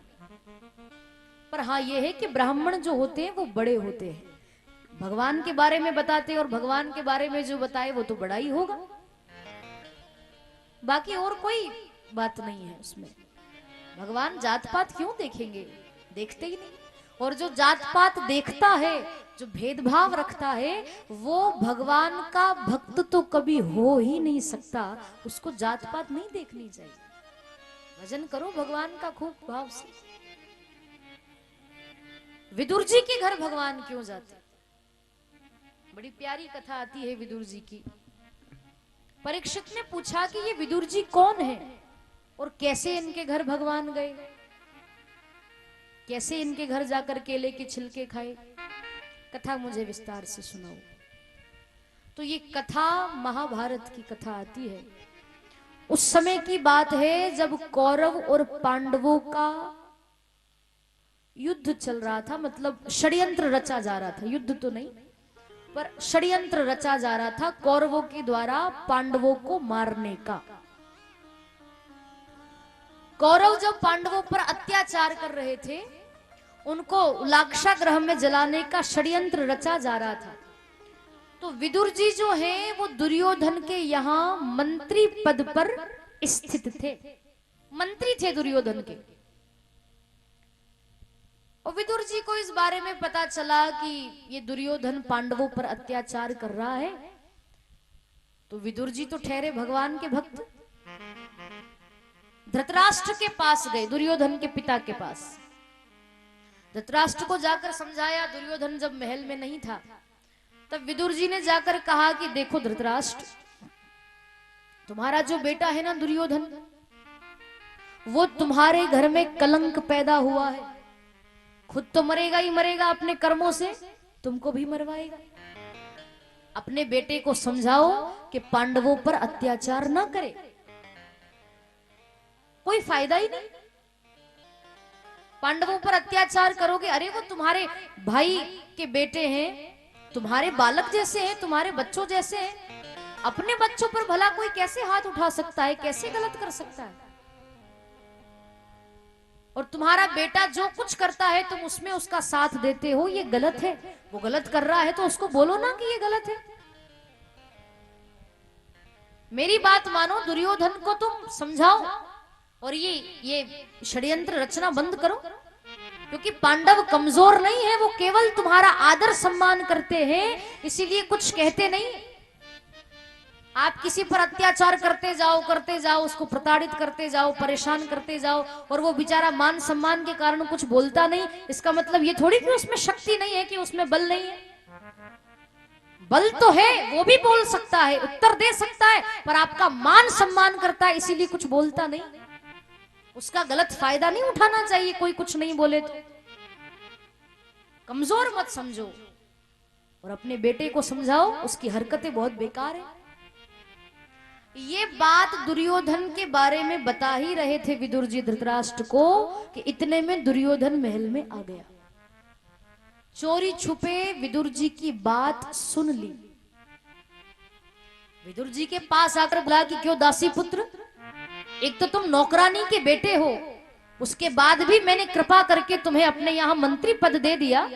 पर हाँ ये है कि ब्राह्मण जो होते हैं वो बड़े होते हैं, भगवान के बारे में बताते हैं, और भगवान के बारे में जो बताए वो तो बड़ा ही होगा। बाकी और कोई बात नहीं है उसमें। भगवान जात पात क्यों देखेंगे, देखते ही नहीं। और जो जात पात देखता है, जो भेदभाव रखता है, वो भगवान का भक्त तो कभी हो ही नहीं सकता। उसको जात पात नहीं देखनी चाहिए। भजन करो भगवान का खूब भाव से। विदुर जी के घर भगवान क्यों जाते? बड़ी प्यारी कथा आती है विदुर जी की। परीक्षित ने पूछा कि ये विदुर जी कौन है और कैसे इनके घर भगवान गए, कैसे इनके घर जाकर केले के छिलके खाए। कथा मुझे विस्तार से सुनाओ। तो ये कथा महाभारत की कथा आती है। उस समय की बात है जब कौरव और पांडवों का युद्ध चल रहा था, मतलब षड्यंत्र रचा जा रहा था। युद्ध तो नहीं, पर षड्यंत्र रचा जा रहा था कौरवों के द्वारा पांडवों को मारने का। कौरव जब पांडवों पर अत्याचार कर रहे थे, उनको लाक्षागृह में जलाने का षड्यंत्र रचा जा रहा था। तो विदुर जी जो हैं वो दुर्योधन के यहाँ मंत्री पद पर स्थित थे, मंत्री थे दुर्योधन के। और विदुर जी को इस बारे में पता चला कि ये दुर्योधन पांडवों पर अत्याचार कर रहा है। तो विदुर जी तो ठहरे भगवान के भक्त, धृतराष्ट्र के पास गए, दुर्योधन के पिता के पास। धृतराष्ट्र को जाकर समझाया। दुर्योधन जब महल में नहीं था, तब विदुर जी ने जाकर कहा कि देखो धृतराष्ट्र, तुम्हारा जो बेटा है ना दुर्योधन, वो तुम्हारे घर में कलंक पैदा हुआ है। खुद तो मरेगा ही मरेगा अपने कर्मों से, तुमको भी मरवाएगा। अपने बेटे को समझाओ कि पांडवों पर अत्याचार ना करे, कोई फायदा ही नहीं। पांडवों पर अत्याचार करोगे, अरे वो तुम्हारे भाई के बेटे हैं, तुम्हारे बालक जैसे हैं, तुम्हारे बच्चों जैसे हैं। अपने बच्चों पर भला कोई कैसे हाथ उठा सकता है, कैसे गलत कर सकता है? और तुम्हारा बेटा जो कुछ करता है तुम उसमें उसका साथ देते हो, ये गलत है। वो गलत कर रहा है तो उसको बोलो ना कि ये गलत है। मेरी बात मानो, दुर्योधन को तुम समझाओ और ये षड्यंत्र रचना बंद करो। क्योंकि पांडव कमजोर नहीं है, वो केवल तुम्हारा आदर सम्मान करते हैं, इसीलिए कुछ कहते नहीं। आप किसी पर अत्याचार करते जाओ, उसको प्रताड़ित करते जाओ, परेशान करते जाओ, और वो बेचारा मान सम्मान के कारण कुछ बोलता नहीं। इसका मतलब ये थोड़ी कि उसमें शक्ति नहीं है, कि उसमें बल नहीं है। बल तो है, वो भी बोल सकता है, उत्तर दे सकता है, पर आपका मान सम्मान करता है, इसीलिए कुछ बोलता नहीं। उसका गलत फायदा नहीं उठाना चाहिए कोई कुछ नहीं बोले तो। कमजोर मत समझो और अपने बेटे को समझाओ, उसकी हरकतें बहुत बेकार है। ये बात दुर्योधन के बारे में बता ही रहे थे विदुर जी धृतराष्ट्र को कि इतने में दुर्योधन महल में आ गया। चोरी छुपे विदुर जी की बात सुन ली। विदुर जी के पास आकर बोला कि क्यों दासी पुत्र, एक तो तुम नौकरानी के बेटे हो, उसके बाद भी मैंने कृपा करके तुम्हें अपने यहां मंत्री पद दे दिया,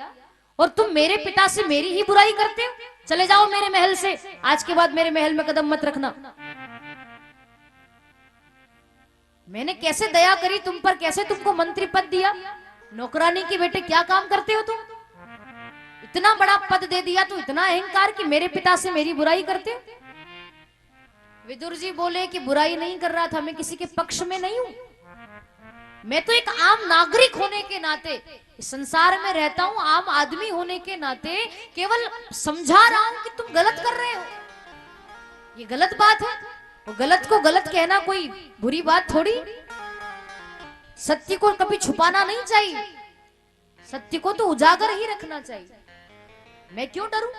और तुम मेरे पिता से मेरी ही बुराई करते हो। चले जाओ मेरे महल से, आज के बाद मेरे महल में कदम मत रखना। मैंने कैसे दया करी तुम पर, कैसे तुमको मंत्री पद दिया। नौकरानी के बेटे क्या काम करते हो तुम? इतना बड़ा पद दे दिया तो इतना अहंकार कि मेरे पिता से मेरी बुराई करते हो। विदुर जी बोले कि बुराई नहीं कर रहा था, मैं किसी के पक्ष में नहीं हूं। मैं तो एक आम नागरिक होने के नाते इस संसार में रहता हूं, आम आदमी होने के नाते केवल समझा रहा हूं कि तुम गलत कर रहे हो। ये गलत बात है, और गलत को गलत कहना कोई बुरी बात थोड़ी। सत्य को कभी छुपाना नहीं चाहिए, सत्य को तो उजागर ही रखना चाहिए। मैं क्यों डरूं?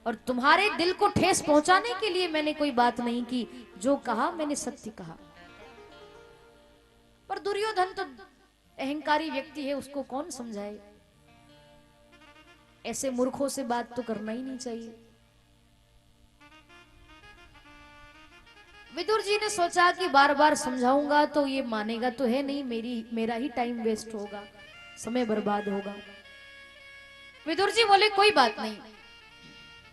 और तुम्हारे दिल को ठेस पहुंचाने के लिए मैंने कोई बात नहीं की, जो कहा मैंने सत्य कहा। पर दुर्योधन तो अहंकारी व्यक्ति है, उसको कौन समझाए। ऐसे मूर्खों से बात तो करना ही नहीं चाहिए। विदुर जी ने सोचा कि बार बार समझाऊंगा तो ये मानेगा तो है नहीं, मेरा ही टाइम वेस्ट होगा, समय बर्बाद होगा। विदुर जी बोले कोई बात नहीं,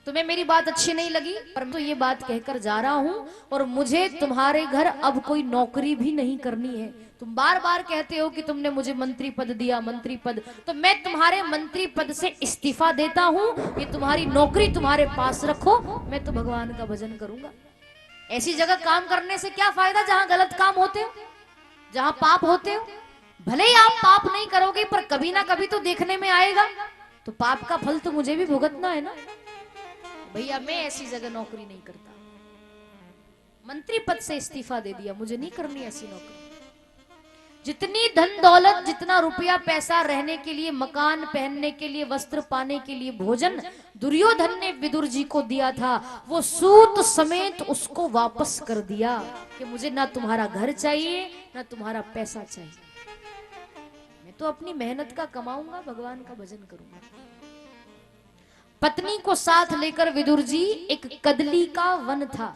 तुम्हें मेरी बात अच्छी नहीं लगी, परंतु ये बात कहकर जा रहा हूं, और मुझे तुम्हारे घर अब कोई नौकरी भी नहीं करनी है। तुम बार बार कहते हो कि तुमने मुझे मंत्री पद दिया, मंत्री पद, तो मैं तुम्हारे मंत्री पद से इस्तीफा देता हूं। ये तुम्हारी नौकरी तुम्हारे पास रखो, मैं तो भगवान का भजन करूंगा। ऐसी जगह काम करने से क्या फायदा जहां गलत काम होते हो, जहां पाप होते हो। भले ही आप पाप नहीं करोगे, पर कभी ना कभी तो देखने में आएगा, तो पाप का फल तो मुझे भी भुगतना है ना। भैया मैं ऐसी जगह नौकरी नहीं करता, मंत्री पद से इस्तीफा दे दिया, मुझे नहीं करनी ऐसी नौकरी। जितनी धन दौलत, जितना रुपया पैसा, रहने के लिए मकान, पहनने के लिए वस्त्र, पाने के लिए भोजन दुर्योधन ने विदुर जी को दिया था, वो सूत समेत उसको वापस कर दिया कि मुझे ना तुम्हारा घर चाहिए ना तुम्हारा पैसा चाहिए, मैं तो अपनी मेहनत का कमाऊंगा, भगवान का भजन करूंगा। पत्नी को साथ लेकर विदुर जी एक कदली का वन था।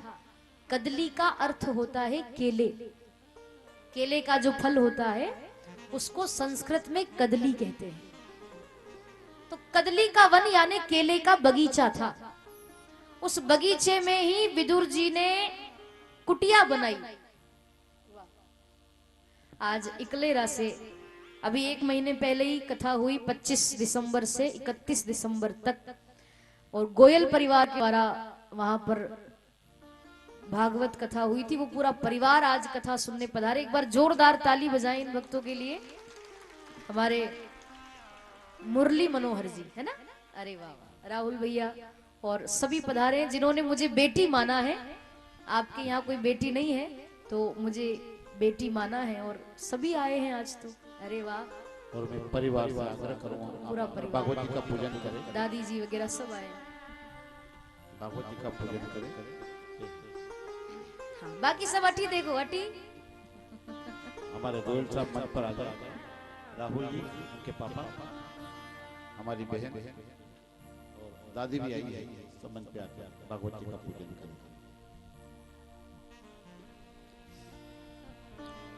कदली का अर्थ होता है केले, केले का जो फल होता है उसको संस्कृत में कदली कहते हैं। तो कदली का वन यानी केले का बगीचा था। उस बगीचे में ही विदुर जी ने कुटिया बनाई। आज इकलेरा से अभी 1 महीने पहले ही कथा हुई, 25 दिसंबर से 31 दिसंबर तक, और गोयल परिवार के द्वारा वहां पर भागवत कथा हुई थी। वो पूरा परिवार आज कथा सुनने पधारे। एक बार जोरदार ताली बजाएं इन भक्तों के लिए। हमारे मुरली मनोहर जी है ना, अरे वाह वाह, राहुल भैया और सभी पधारे जिन्होंने मुझे बेटी माना है। आपके यहाँ कोई बेटी नहीं है तो मुझे बेटी माना है, और सभी आए हैं आज तो, अरे वाह। और मैं परिवार से आग्रह करूंगा पूरा परिवार भागवत जी का पूजन करें, दादी जी वगैरह सब आए। भागवत जी का पूजन करें। हाँ, बाकी सब अटी देखो, अटी हमारे गोयल साहब मन पर आ जाए, राहुल जी उनके पापा, हमारी बहन और दादी भी आई है, सब मन पे आते हैं, भागवत जी का पूजन करें।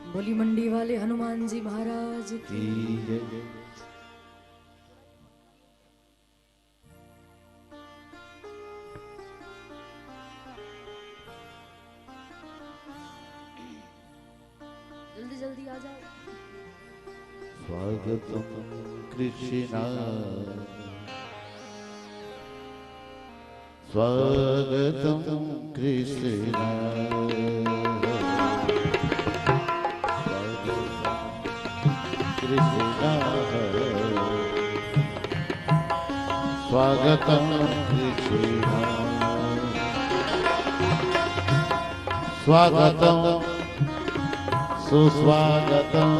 बोली मंडी वाले हनुमान जी महाराज की जय। जल्दी जल्दी आ जाओ। स्वागतम कृष्णा, स्वागतम कृष्णा, स्वागतम कृष्णा, स्वागतम सुस्वागतम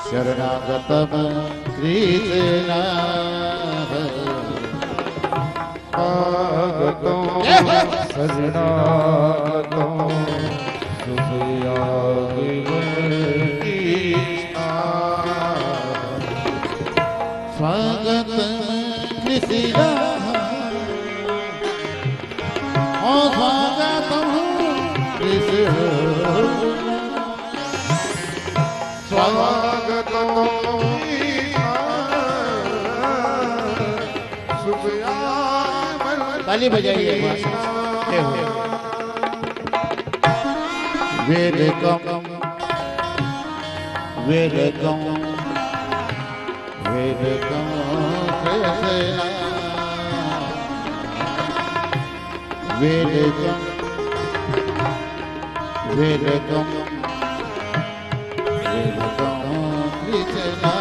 शरणागतम कृष्णा, स्वागतम शरणागतम स्वागत कृष्णा, ओ स्वागतम कृष्णा, स्वागतम ताली बजाइए। Welcome welcome welcome Krishna, welcome welcome welcome Krishna,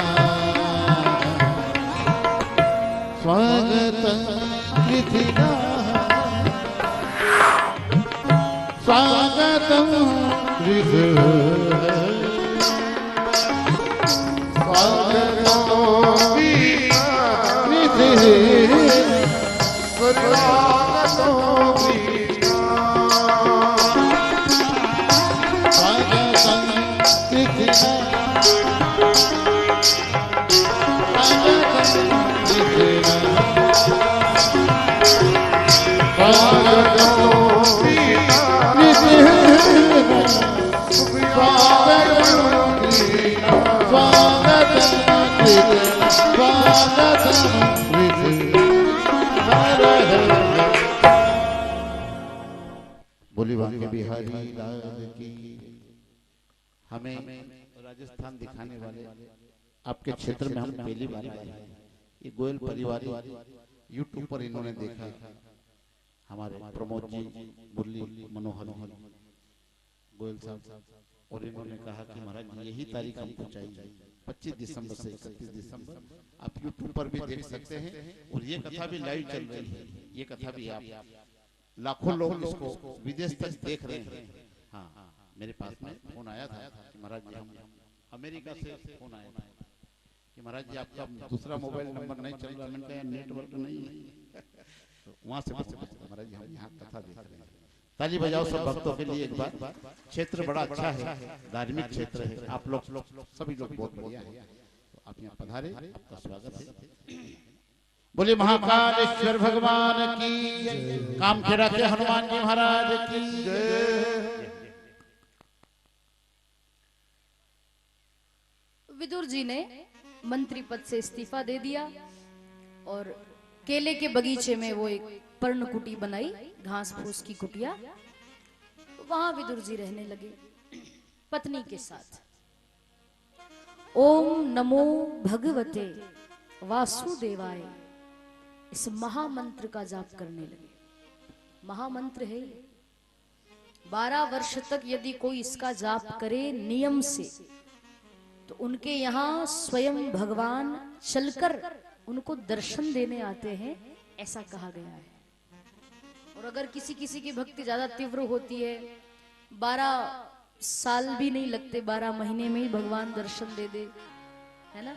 स्वागत कृष्णा, स्वागतम कृष्णा, स्वागत बोली बांके बिहारी लाल की। हमें राजस्थान दिखाने वाले आपके क्षेत्र में हम पहली बार आए हैं। ये गोयल परिवार यूट्यूब पर इन्होंने देखा, हमारे प्रमोद जी, मुरली मनोहर गोयल साहब, और इन्होंने कहा कि महाराज यही तारीख हमको चाहिए, 25 दिसंबर से 31 दिसंबर। आप यूट्यूब पर भी देख सकते हैं, और ये कथा भी लाइव चल रही है। ये कथा भी आप लाखों लोग इसको विदेश तक देख रहे हैं। हाँ, मेरे पास में फोन आया था कि महाराज जी, हम अमेरिका से फोन आया था कि महाराज जी आपका दूसरा मोबाइल नंबर नहीं चल रहा। मैंने कहा नेटवर्क नहीं है, तो वहां से महाराज जी हम यहाँ कथा देख रहे हैं। ताली बजाओ सब भक्तों के लिए एक बार। क्षेत्र बड़ा अच्छा है, धार्मिक क्षेत्र है। आप लोग सभी लोग बहुत बढ़िया है, तो आप यहाँ पधारे, आपका स्वागत है। बोले महाकालेश्वर भगवान की, कामखेड़ा के हनुमान जी महाराज की जय। विदुर जी ने मंत्री पद से इस्तीफा दे दिया और केले के बगीचे में वो एक पर्ण कुटी बनाई, घास फूस की कुटिया। वहां विदुर जी रहने लगे पत्नी के साथ। ओम नमो भगवते वासुदेवाय, इस महामंत्र का जाप करने लगे। महामंत्र है ये। 12 वर्ष तक यदि कोई इसका जाप करे नियम से, तो उनके यहाँ स्वयं भगवान चलकर उनको दर्शन देने आते हैं, ऐसा कहा गया है। और अगर किसी किसी की भक्ति ज्यादा तीव्र होती है, 12 साल भी नहीं लगते, 12 महीने में ही भगवान दर्शन दे दे, है ना।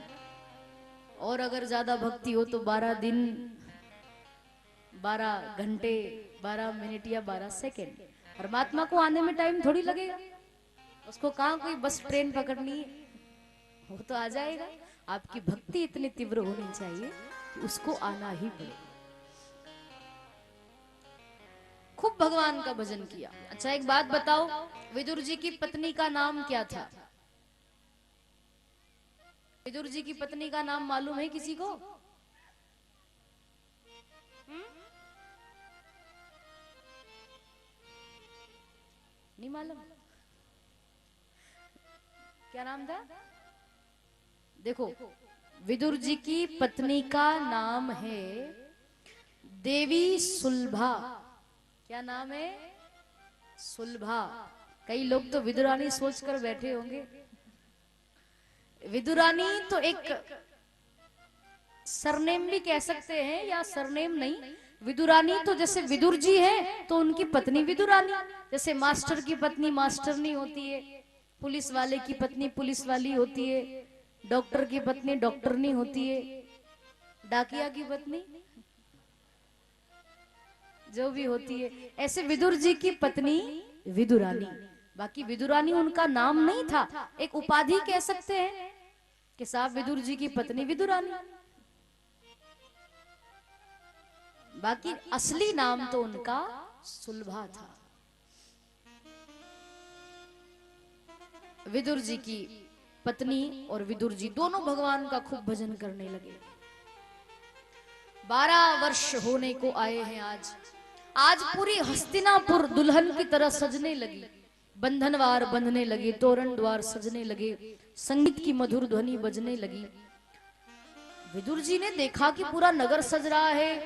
और अगर ज्यादा भक्ति हो तो 12 दिन, 12 घंटे, 12 मिनट या 12 सेकेंड। परमात्मा को आने में टाइम थोड़ी लगेगा, उसको कहाँ कोई बस ट्रेन पकड़नी है, वो तो आ जाएगा। आपकी भक्ति इतनी तीव्र होनी चाहिए कि उसको आना ही पड़े। खूब भगवान का भजन किया। अच्छा एक बात बताओ, विदुर जी की पत्नी का नाम क्या था? विदुर जी की पत्नी का नाम मालूम है किसी को? नहीं मालूम? क्या नाम था? देखो, विदुर जी की पत्नी का नाम है देवी सुलभा। क्या नाम है? सुलभा। कई लोग तो विदुरानी सोचकर बैठे होंगे। विदुरानी तो एक सरनेम भी कह सकते हैं, या सरनेम नहीं। विदुरानी तो जैसे विदुर जी है तो उनकी पत्नी विदुरानी, जैसे मास्टर की पत्नी मास्टरनी होती है, पुलिस वाले की पत्नी पुलिस वाली होती है, डॉक्टर की पत्नी डॉक्टरनी होती है, डाकिया की पत्नी जो भी होती है, ऐसे विदुर जी की पत्नी विदुरानी। बाकी विदुरानी उनका नाम नहीं था, एक उपाधि कह सकते हैं कि साहब विदुर जी की पत्नी विदुरानी। बाकी असली नाम तो उनका सुलभा था। विदुर जी की पत्नी और विदुर जी दोनों भगवान का खूब भजन करने लगे। 12 वर्ष होने को आए हैं आज। आज पूरी हस्तिनापुर दुल्हन की तरह सजने लगी, बंधनवार बंधने लगे, तोरण द्वार सजने लगे, संगीत की मधुर ध्वनि बजने लगी। विदुर जी ने देखा कि पूरा नगर सज रहा है।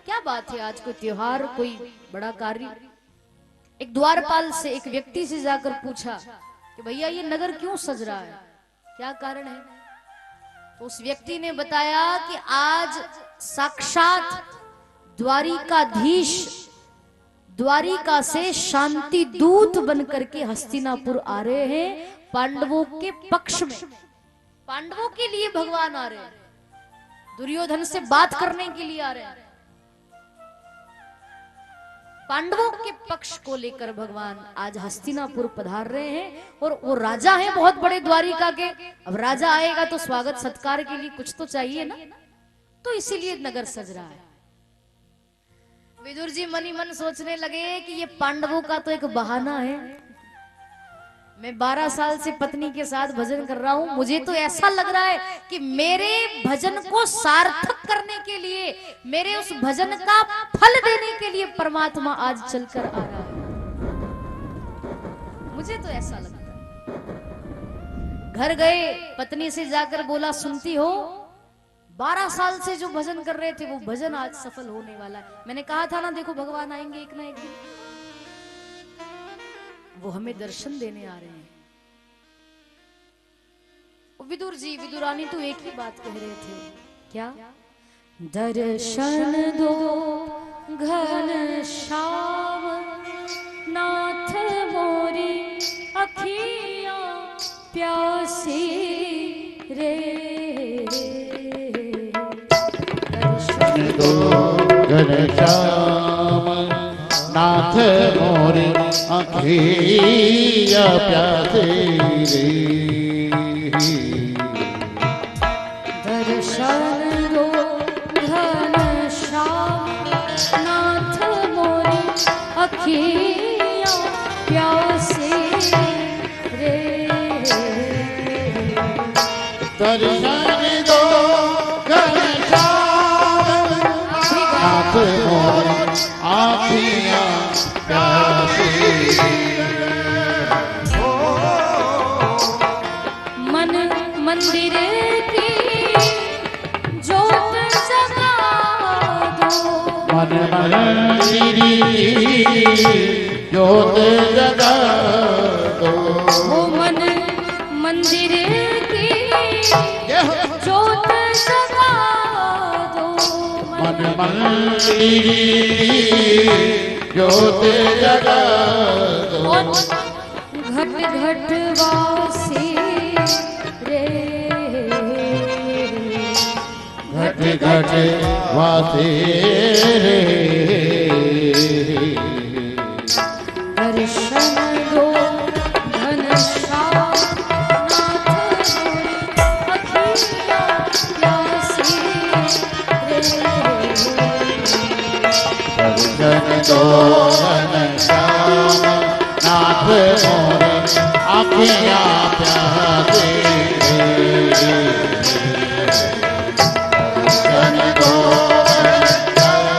क्या बात है, आज कोई त्योहार, कोई बड़ा कार्य। एक द्वारपाल से, एक व्यक्ति से जाकर पूछा कि भैया ये नगर क्यों सज रहा है, क्या कारण है? तो उस व्यक्ति ने बताया कि आज साक्षात द्वारिकाधीश द्वारिका से शांति दूत बनकर के हस्तिनापुर आ रहे हैं, पांडवों के पक्ष में। पांडवों के लिए भगवान आ रहे हैं, दुर्योधन से बात करने के लिए आ रहे हैं। पांडवों के पक्ष को लेकर भगवान आज हस्तिनापुर पधार रहे हैं। और वो राजा हैं बहुत बड़े द्वारिका के। अब राजा आएगा तो स्वागत सत्कार के लिए कुछ तो चाहिए ना, तो इसीलिए नगर सज रहा है। विदुर जी मन ही मन सोचने लगे कि ये पांडवों का तो एक बहाना है, मैं 12 साल से पत्नी के साथ भजन कर रहा हूँ। मुझे तो ऐसा लग रहा है कि मेरे भजन को सार्थक करने के लिए, मेरे उस भजन का फल देने के लिए परमात्मा आज चलकर आ रहा है। मुझे तो ऐसा लगता है। घर गए, पत्नी से जाकर बोला, सुनती हो 12 साल से जो भजन कर रहे थे वो भजन आज सफल होने वाला है। मैंने कहा था ना, देखो भगवान आएंगे एक ना एक दिन, वो हमें दर्शन देने आ रहे हैं। विदुर जी, विदुरानी तो एक ही बात कह रहे थे, क्या? दर्शन दो घन श्याम नाथ मोरी अखियां प्यासी रे। दो घनश्याम नाथ मोरी अखिया प्यासे रे। दर्शन दो घनश्याम नाथ मोरी अखियां प्यासे रे। दर्शन दो घनश्याम नाथ मोरी आँखियाँ प्यासी मन मंदिर की जोत जगा दो। मन मंदिरी जोत जगा दो। वो मन मंदिर की जोत जगा दो। मन मंदिरी जोत जगा दो। घट घट वासी रे। घट घट वासे रे। दर्शन दो घनश्याम नाथ मोरी अखियां प्यासी रे। दर्शन दो घनश्याम नाथ मोरे आँखियाँ प्यासे रे। दर्शन दो घनश्याम।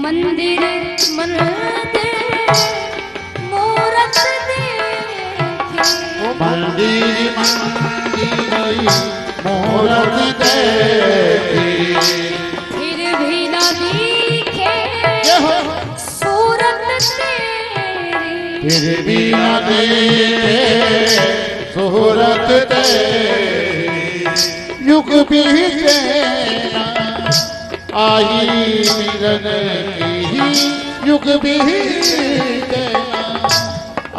मंदिर मंदिर मूरत देखे। मंदिर मंदिर मूरत देखी। फिर भी न दिखे सूरत तेरी। फिर भी न देखे सूरत तेरी। युग बीते ना आई मिलन की। युग बीते ना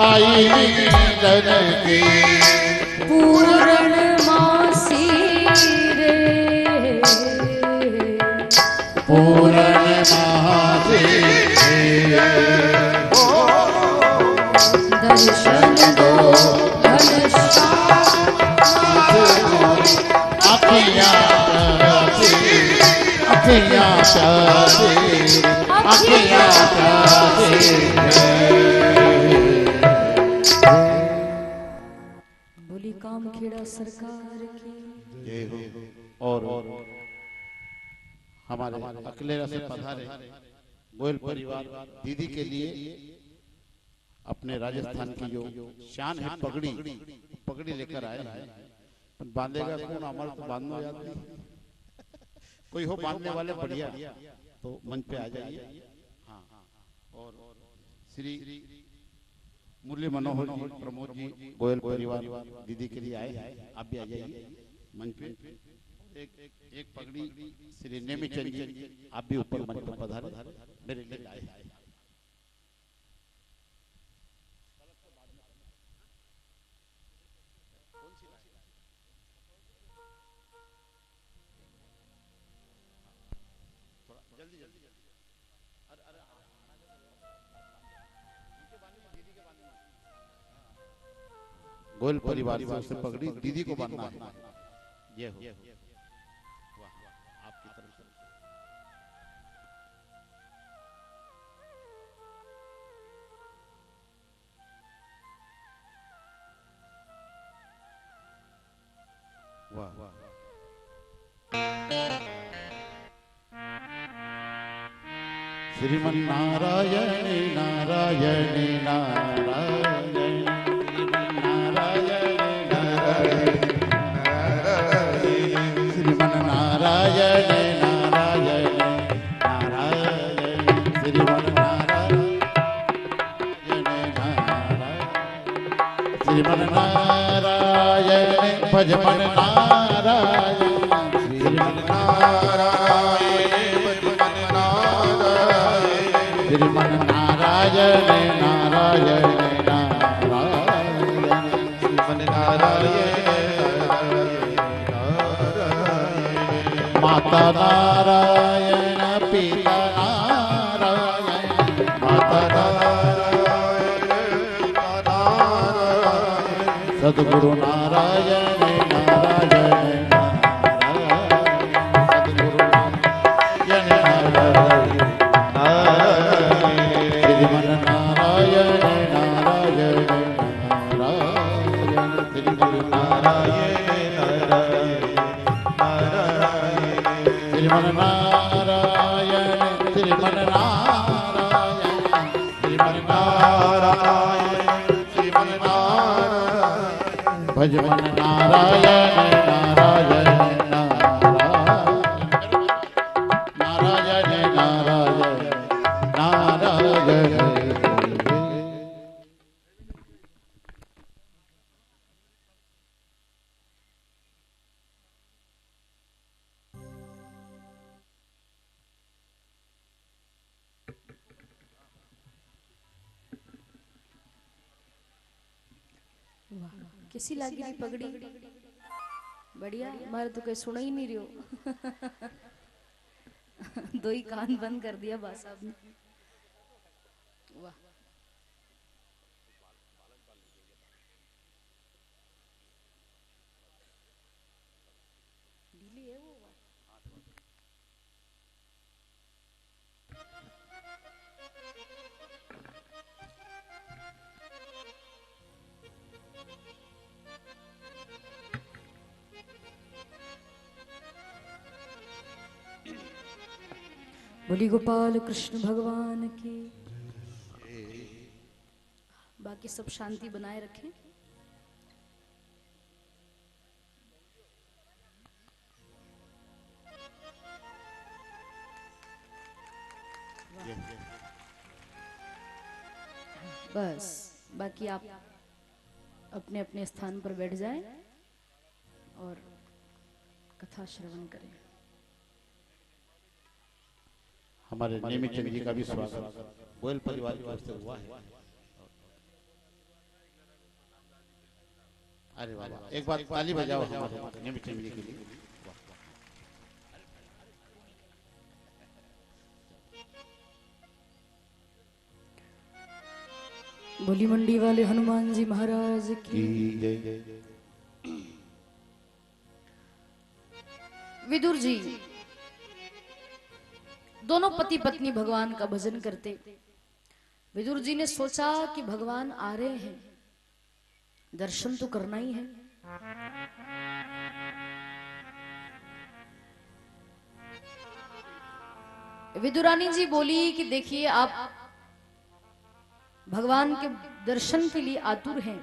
आई मिलन की। पूर्णमासी रे। पूर्णमासी दर्शन दो घनश्याम अखियाँ प्यासी। अखियाँ प्यासी। अखियाँ प्यासी। बोली कामखेड़ा सरकार की। जय हो। और हमारे अकलेरा से पधारे गोयल परिवार दीदी के लिए अपने राजस्थान की जो शान है पगड़ी, पगड़ी लेकर आए हैं। बांधेगा कौन? हमारे को बांधना याद नहीं। कोई हो बांधने वाले बढ़िया, तो मंच पे आ जाइए। हाँ, और श्री मुरली मनोहर जी, प्रमोद जी, गोयल परिवार दीदी के लिए आए, आप भी आ जाइए मंच पे। एक पगड़ी श्री नेमीचंद जी, आप भी ऊपर मंच पर पधारे, मेरे लिए आए। जल्दी जल्दी गोयल परिवार से उससे पगड़ी दीदी को बांधना है। ये हो, वाह, आपकी तरफ से वाह वाह। श्रीमन नारायण नारायण नारायण, श्रीमन नारायण नारायण नारायण, श्रीमन नारायण नारायण, श्रीमन नारायण भजमन नारायण, श्रीमन नारायण भजमन नारायण, श्रीमन नारायण नारायण नारायण, श्रीमन नारायण माता नारायण पिता नारायण, माता नारायण पिता नारायण, सद्गुरु नारायण नारायण नारायण, सद्गुरु नारायण नारायण नारायण, श्रीमन नारायण नारायण नारायण, श्रीमन नारायण नारायण नारायण, श्रीमन नारायण, श्रीमन नारायण, श्रीमन नारायण, श्रीमन नारायण, भजमन नारायण नारायण नारायण, नारायण नारायण नारायण। कैसी लगी थी पगड़ी? बढ़िया, हमारे तो कोई सुना ही नहीं रही हो। दो ही कान बंद कर दिया बा साहब ने। वाह, ढीली है वो। बोली गोपाल कृष्ण भगवान की। बाकी सब शांति बनाए रखें। बस बाकी आप अपने अपने स्थान पर बैठ जाएं और कथा श्रवण करें। हमारे नेमीचंद जी का भी स्वागत गोयल परिवार की ओर से हुआ है। अरे वाह, एक बार ताली बजाओ हमारे नेमीचंद जी के लिए। बोली मंडी वाले हनुमान जी महाराज की जय। विदुर जी दोनों पति पत्नी भगवान का भजन करते। विदुर जी ने सोचा कि भगवान आ रहे हैं, दर्शन तो करना ही है। विदुरानी जी बोली कि देखिए आप भगवान के दर्शन के लिए आतुर हैं,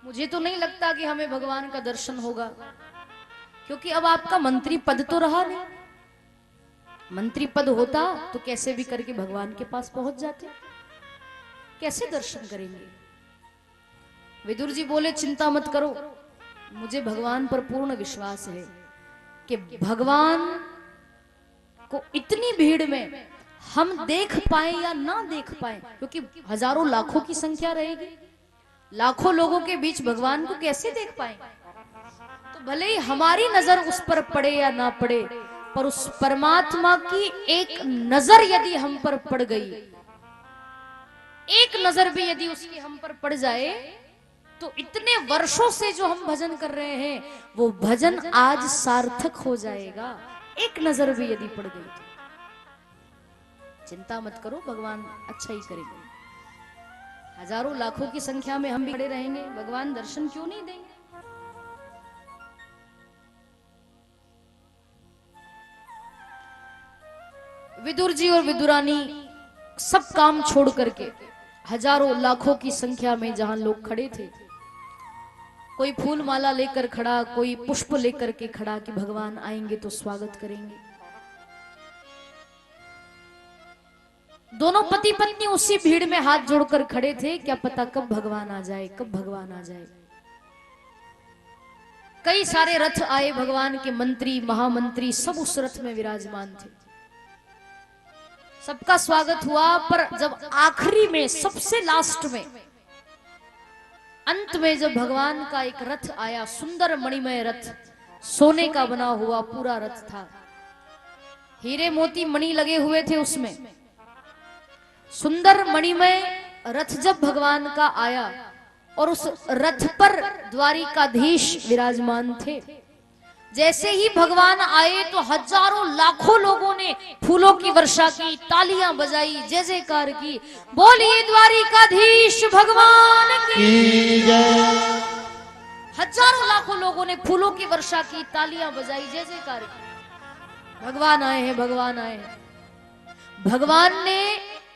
मुझे तो नहीं लगता कि हमें भगवान का दर्शन होगा, क्योंकि अब आपका मंत्री पद तो रहा नहीं। मंत्री पद होता तो कैसे भी करके भगवान के पास पहुंच जाते, कैसे दर्शन करेंगे। विदुर जी बोले चिंता मत करो, मुझे भगवान पर पूर्ण विश्वास है कि भगवान को इतनी भीड़ में हम देख पाए या ना देख पाए, क्योंकि हजारों लाखों की संख्या रहेगी, लाखों लोगों के बीच भगवान को कैसे देख पाए। तो भले ही हमारी नजर उस पर पड़े या ना पड़े, पर उस परमात्मा की एक नजर यदि हम पर पड़ गई, एक नजर भी यदि उसकी हम पर पड़ जाए, तो इतने वर्षों से जो हम भजन कर रहे हैं वो भजन आज सार्थक हो जाएगा, एक नजर भी यदि पड़ गई तो। चिंता मत करो, भगवान अच्छा ही करेंगे। हजारों लाखों की संख्या में हम भी खड़े रहेंगे, भगवान दर्शन क्यों नहीं देंगे। विदुर जी और विदुरानी सब काम छोड़ करके हजारों लाखों की संख्या में जहां लोग खड़े थे, कोई फूल माला लेकर खड़ा, कोई पुष्प लेकर के खड़ा कि भगवान आएंगे तो स्वागत करेंगे। दोनों पति पत्नी उसी भीड़ में हाथ जोड़कर खड़े थे, क्या पता कब भगवान आ जाए, कब भगवान आ जाए। कई सारे रथ आए, भगवान के मंत्री महामंत्री सब उस रथ में विराजमान थे, सबका स्वागत हुआ। पर जब आखिरी में, सबसे लास्ट में, अंत में जब भगवान का एक रथ आया, सुंदर मणिमय रथ, सोने का बना हुआ पूरा रथ था, हीरे मोती मणि लगे हुए थे उसमें। सुंदर मणिमय रथ जब भगवान का आया और उस रथ पर द्वारिकाधीश विराजमान थे, जैसे ही भगवान आए तो हजारों लाखों लोगों ने फूलों की वर्षा की, तालियां बजाई, जय जयकार की, बोलिए द्वारिकाधीश भगवान की जय। हजारों लाखों लोगों ने फूलों की वर्षा की, तालियां बजाई, जय जयकार की। भगवान आए हैं, भगवान आए हैं। भगवान ने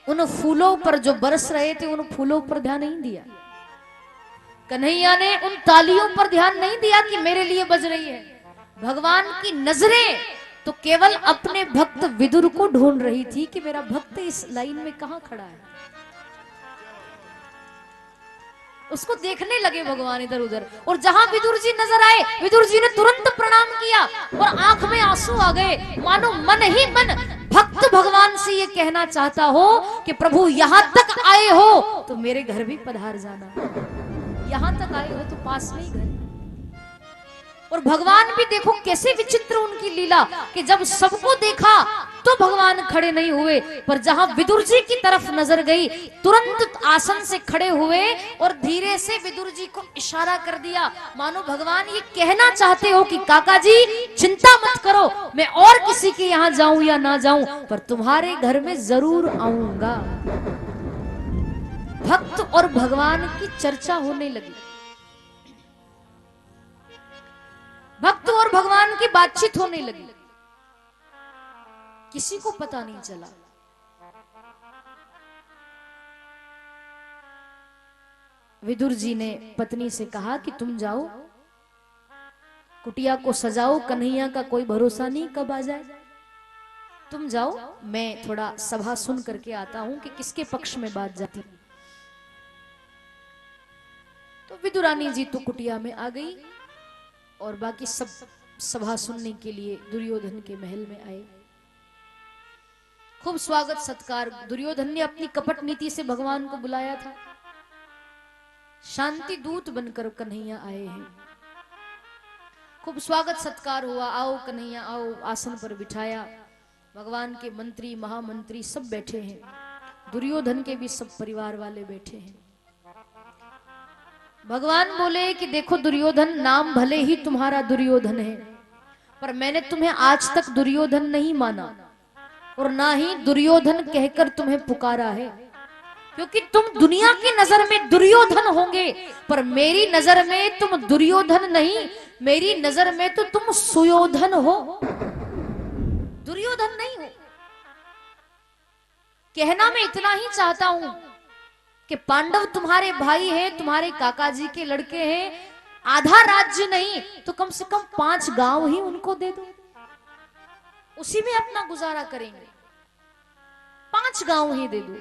उन फूलों पर जो बरस रहे थे, उन फूलों पर ध्यान नहीं दिया। कन्हैया ने उन तालियों पर ध्यान नहीं दिया कि मेरे लिए बज रही है। भगवान की नजरें तो केवल अपने भक्त विदुर को ढूंढ रही थी कि मेरा भक्त इस लाइन में कहां खड़ा है। उसको देखने लगे भगवान इधर उधर, और जहां विदुर जी नजर आए, विदुर जी ने तुरंत प्रणाम किया और आंख में आंसू आ गए, मानो मन ही मन भक्त भगवान से ये कहना चाहता हो कि प्रभु यहां तक आए हो तो मेरे घर भी पधार जाना, यहां तक आए हो तो पास में ही घर। और भगवान भी देखो कैसे विचित्र उनकी लीला कि जब सबको देखा तो भगवान खड़े नहीं हुए, पर जहां विदुर जी की तरफ नजर गई तुरंत आसन से खड़े हुए और धीरे से विदुर जी को इशारा कर दिया, मानो भगवान ये कहना चाहते हो कि काका जी चिंता मत करो, मैं और किसी के यहां जाऊं या ना जाऊं पर तुम्हारे घर में जरूर आऊंगा। भक्त और भगवान की चर्चा होने लगी, भक्त और भगवान की बातचीत होने लगी, किसी को पता नहीं चला। विदुर जी ने पत्नी से कहा कि तुम जाओ, कुटिया को सजाओ, कन्हैया का कोई भरोसा नहीं कब आ जाए, तुम जाओ, मैं थोड़ा सभा सुन करके आता हूं कि किसके पक्ष में बात जाती। तो विदुरानी जी तो कुटिया में आ गई और बाकी सब सभा सुनने के लिए दुर्योधन के महल में आए। खूब स्वागत सत्कार, दुर्योधन ने अपनी कपट नीति से भगवान को बुलाया था, शांति दूत बनकर कन्हैया आए हैं। खूब स्वागत सत्कार हुआ, आओ कन्हैया आओ, आसन पर बिठाया। भगवान के मंत्री महामंत्री सब बैठे हैं, दुर्योधन के भी सब परिवार वाले बैठे हैं। भगवान बोले कि देखो दुर्योधन, नाम भले ही तुम्हारा दुर्योधन है, पर मैंने तुम्हें आज तक दुर्योधन नहीं माना और ना ही दुर्योधन कहकर तुम्हें पुकारा है, क्योंकि तुम दुनिया की नजर में दुर्योधन होंगे, पर मेरी नजर में तुम दुर्योधन नहीं, मेरी नजर में तो तुम सुयोधन हो, दुर्योधन नहीं हो। कहना मैं इतना ही चाहता हूं कि पांडव तुम्हारे भाई हैं, तुम्हारे काका जी के लड़के हैं, आधा राज्य नहीं तो कम से कम 5 गांव ही उनको दे दो, उसी में अपना गुजारा करेंगे। 5 गांव ही दे दो।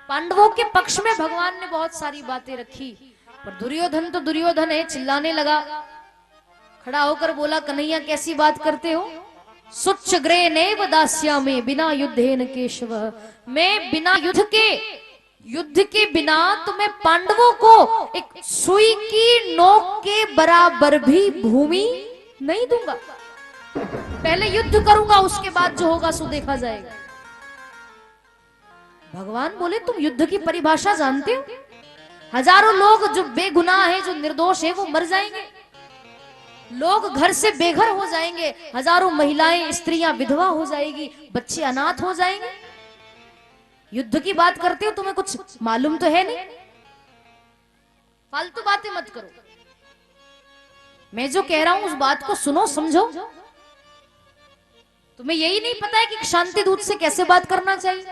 पांडवों के पक्ष में भगवान ने बहुत सारी बातें रखी, पर दुर्योधन तो दुर्योधन है, चिल्लाने लगा। खड़ा होकर बोला, कन्हैया कैसी बात करते हो? सुच्चग्रे नैव दास्यामि बिना युद्धेन केशव। मैं बिना युद्ध के बिना तुम्हें पांडवों को एक सुई की नोक के बराबर भी भूमि नहीं दूंगा। पहले युद्ध करूंगा, उसके बाद जो होगा सो देखा जाएगा। भगवान बोले, तुम युद्ध की परिभाषा जानते हो? हजारों लोग जो बेगुनाह है, जो निर्दोष है, वो मर जाएंगे। लोग घर से बेघर हो जाएंगे, हजारों महिलाएं स्त्रियां विधवा हो जाएगी, बच्चे अनाथ हो जाएंगे। युद्ध की बात करते हो, तुम्हें कुछ मालूम तो है नहीं। फालतू बातें मत करो, मैं जो कह रहा हूं उस बात को सुनो, समझो। तुम्हें यही नहीं पता है कि शांति दूत से कैसे बात करना चाहिए?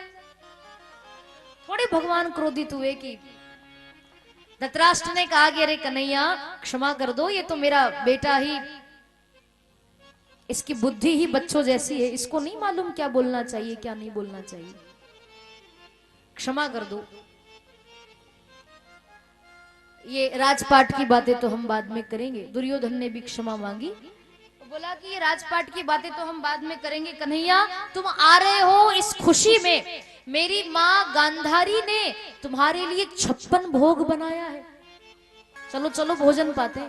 थोड़े भगवान क्रोधित हुए कि धृतराष्ट्र ने कहा कि अरे कन्हैया क्षमा कर दो, ये तो मेरा बेटा ही, इसकी बुद्धि ही बच्चों जैसी है, इसको नहीं मालूम क्या बोलना चाहिए क्या नहीं बोलना चाहिए, क्षमा कर दो। ये राजपाट की बातें तो हम बाद में करेंगे। दुर्योधन ने भी क्षमा मांगी, बोला कि ये राजपाट की बातें तो हम बाद में करेंगे। कन्हैया तुम आ रहे हो इस खुशी में, मेरी माँ गांधारी ने तुम्हारे लिए 56 भोग बनाया है, चलो चलो भोजन पाते।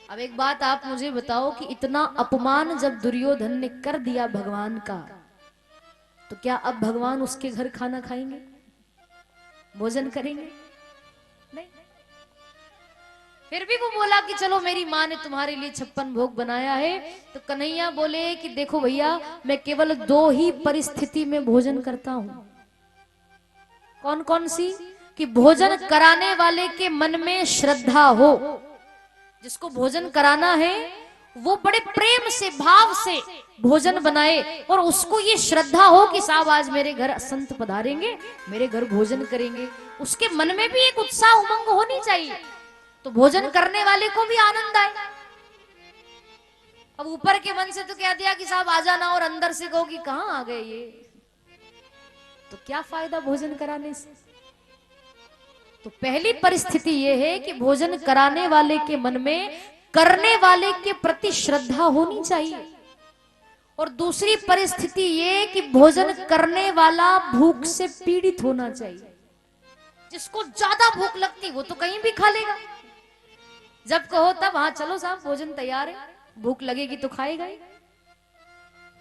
अब एक बात आप मुझे बताओ कि इतना अपमान जब दुर्योधन ने कर दिया भगवान का, तो क्या अब भगवान उसके घर खाना खाएंगे, भोजन करेंगे? नहीं। फिर भी वो बोला कि चलो मेरी माँ ने तुम्हारे लिए 56 भोग बनाया है। तो कन्हैया बोले कि देखो भैया, मैं केवल 2 ही परिस्थिति में भोजन करता हूं। कौन कौन सी? कि भोजन कराने वाले के मन में श्रद्धा हो, जिसको भोजन कराना है वो बड़े प्रेम से भाव से भोजन बनाए, और उसको ये श्रद्धा हो कि साहब आज मेरे घर संत पधारेंगे, मेरे घर भोजन करेंगे। उसके मन में भी एक उत्साह उमंग होनी चाहिए, तो भोजन करने वाले को भी आनंद आए। अब ऊपर के मन से तो कह दिया कि साहब आ जाना, और अंदर से कहो कि कहां आ गए ये, तो क्या फायदा भोजन कराने से? तो पहली परिस्थिति यह है कि भोजन कराने वाले के मन में करने वाले के प्रति श्रद्धा होनी चाहिए, और दूसरी परिस्थिति ये कि भोजन करने वाला भूख से पीड़ित होना चाहिए। जिसको ज्यादा भूख लगती वो तो कहीं भी खा लेगा, जब कहो तब हाँ चलो साहब भोजन तैयार है, भूख लगेगी तो खाएगा ही।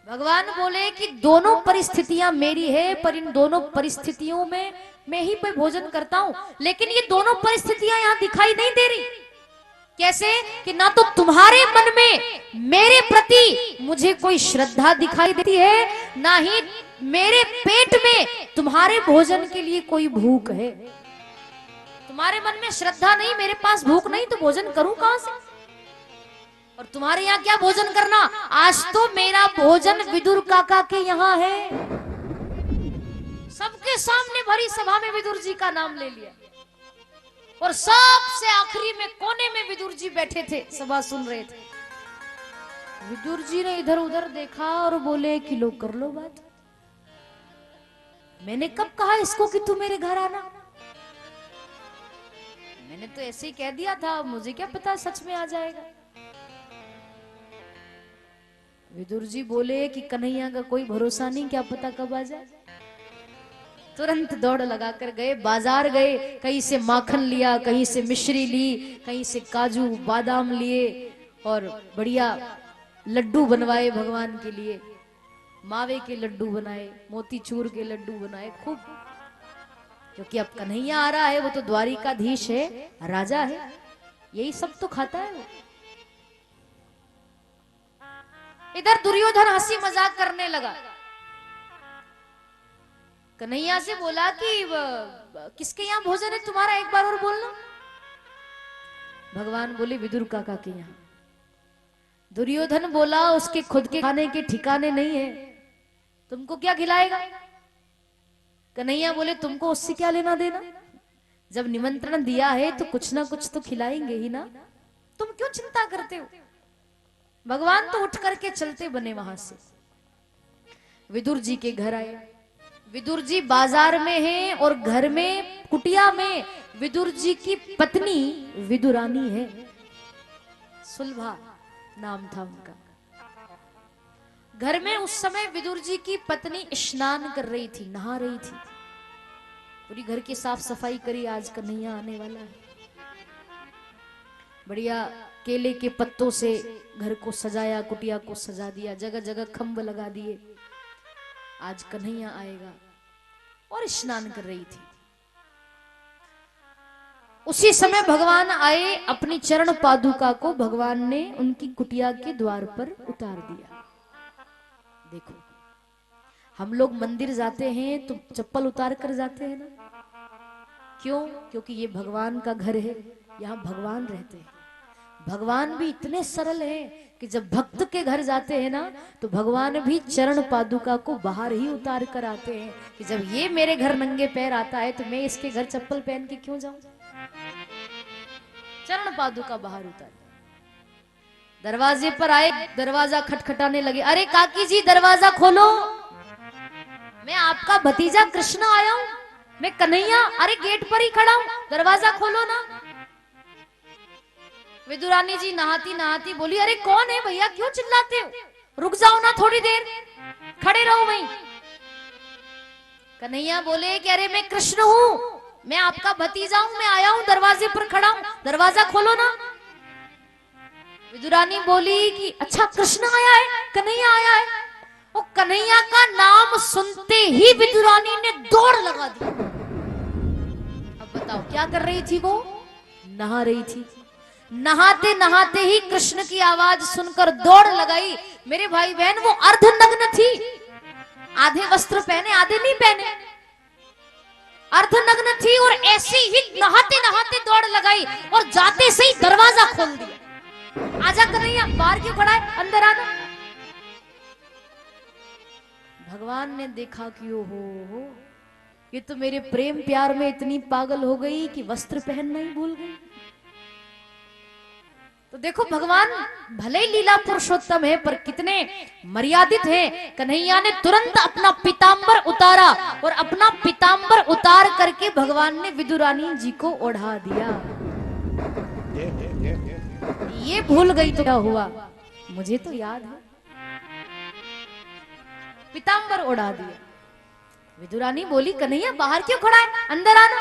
भगवान बोले कि दोनों परिस्थितियां मेरी है, पर इन दोनों परिस्थितियों में मैं ही पे भोजन करता हूं। लेकिन ये दोनों परिस्थितियां यहां दिखाई नहीं दे रही। कैसे? कि ना तो तुम्हारे मन में मेरे प्रति मुझे कोई श्रद्धा दिखाई देती है, ना ही मेरे पेट में तुम्हारे भोजन के लिए कोई भूख है। तुम्हारे मन में श्रद्धा नहीं, मेरे पास भूख नहीं, तो भोजन करूं कहां से? और तुम्हारे यहाँ क्या भोजन करना? आज तो मेरा भोजन विदुर काका के यहाँ है। सबके सामने भरी सभा में विदुर जी का नाम ले लिया, और सबसे आखिरी में कोने में विदुर जी बैठे थे, सभा सुन रहे थे। विदुर जी ने इधर उधर देखा और बोले कि लो कर लो बात, मैंने कब कहा इसको कि तू मेरे घर आना? मैंने तो ऐसे ही कह दिया था, मुझे क्या पता सच में आ जाएगा। विदुर जी बोले कि कन्हैया का कोई भरोसा नहीं, क्या पता कब आ जाए। तुरंत दौड़ लगाकर गए, बाजार गए, कहीं से माखन लिया, कहीं से मिश्री ली, कहीं से काजू बादाम लिए, और बढ़िया लड्डू बनवाए भगवान के लिए। मावे के लड्डू बनाए, मोतीचूर के लड्डू बनाए खूब, क्योंकि अब कन्हैया आ रहा है, वो तो द्वारिकाधीश है, राजा है, यही सब तो खाता है वो। इधर दुर्योधन हंसी मजाक करने लगा, कन्हैया से बोला कि किसके यहाँ भोजन है तुम्हारा, एक बार और बोलना। भगवान बोले विदुर काका के यहाँ। दुर्योधन बोला उसके खुद के खाने के ठिकाने नहीं है, तुमको क्या खिलाएगा? कन्हैया बोले तुमको उससे क्या लेना देना, जब निमंत्रण दिया है तो कुछ ना कुछ तो खिलाएंगे ही ना, तुम क्यों चिंता करते हो? भगवान तो उठ करके चलते बने वहां से, विदुर जी के घर आए। विदुर जी बाजार में हैं और घर में कुटिया में विदुर जी की पत्नी विदुरानी है, सुलभा नाम था उनका। घर में उस समय विदुर जी की पत्नी स्नान कर रही थी, नहा रही थी। पूरी घर की साफ सफाई करी, आज कन्हैया आने वाला है। बढ़िया केले के पत्तों से घर को सजाया, कुटिया को सजा दिया, जगह जगह खंभ लगा दिए, आज कन्हैया आएगा। और स्नान कर रही थी। उसी समय भगवान आए, अपनी चरण पादुका को भगवान ने उनकी कुटिया के द्वार पर उतार दिया। देखो, हम लोग मंदिर जाते हैं तो चप्पल उतार कर जाते हैं ना, क्यों? क्योंकि ये भगवान का घर है, यहाँ भगवान रहते हैं। भगवान भी इतने सरल हैं कि जब भक्त के घर जाते हैं ना, तो भगवान भी चरण पादुका को बाहर ही उतार कर आते हैं कि जब ये मेरे घर नंगे पैर आता है तो मैं इसके घर चप्पल पहन के क्यों जाऊं। चरण पादुका बाहर उतार। दरवाजे पर आए, दरवाजा खटखटाने लगे। अरे काकी जी दरवाजा खोलो, मैं आपका भतीजा कृष्ण आया हूं, मैं कन्हैया, अरे गेट पर ही खड़ा हूं, दरवाजा खोलो ना। विदुरानी जी नहाती नहाती बोली, अरे कौन है भैया, क्यों चिल्लाते हो, रुक जाओ ना थोड़ी देर, खड़े रहो वहीं। कन्हैया बोले कि अरे मैं कृष्ण हूं, मैं आपका भतीजा हूं, मैं आया हूं, दरवाजे पर खड़ा हूं, दरवाजा खोलो ना। विदुरानी बोली कि अच्छा कृष्ण आया है, कन्हैया आया है। वो कन्हैया का नाम सुनते ही विदुरानी ने दौड़ लगा दी। अब बताओ क्या कर रही थी वो? नहा रही थी। नहाते नहाते ही कृष्ण की आवाज सुनकर दौड़ लगाई। मेरे भाई बहन वो अर्धनग्न थी, आधे वस्त्र पहने आधे नहीं पहने, अर्धनग्न थी और ऐसी ही नहाते नहाते दौड़ लगाई और जाते से ही दरवाजा खोल दिया। आजा कन्हैया, बाहर क्यों खड़ा है, अंदर आना। भगवान ने देखा कि ओहो, ये तो मेरे प्रेम प्यार में इतनी पागल हो गई कि वस्त्र पहनना ही भूल गई। तो देखो भगवान भले ही लीला पुरुषोत्तम है पर कितने मर्यादित हैं। कन्हैया ने तुरंत अपना पीतांबर उतारा और अपना पीतांबर उतार करके भगवान ने विदुरानी जी को ओढ़ा दिया। ये भूल गई तो क्या हुआ, मुझे तो याद है। पीतांबर ओढ़ा दिया। विदुरानी बोली, कन्हैया बाहर क्यों खड़ा है, अंदर आना।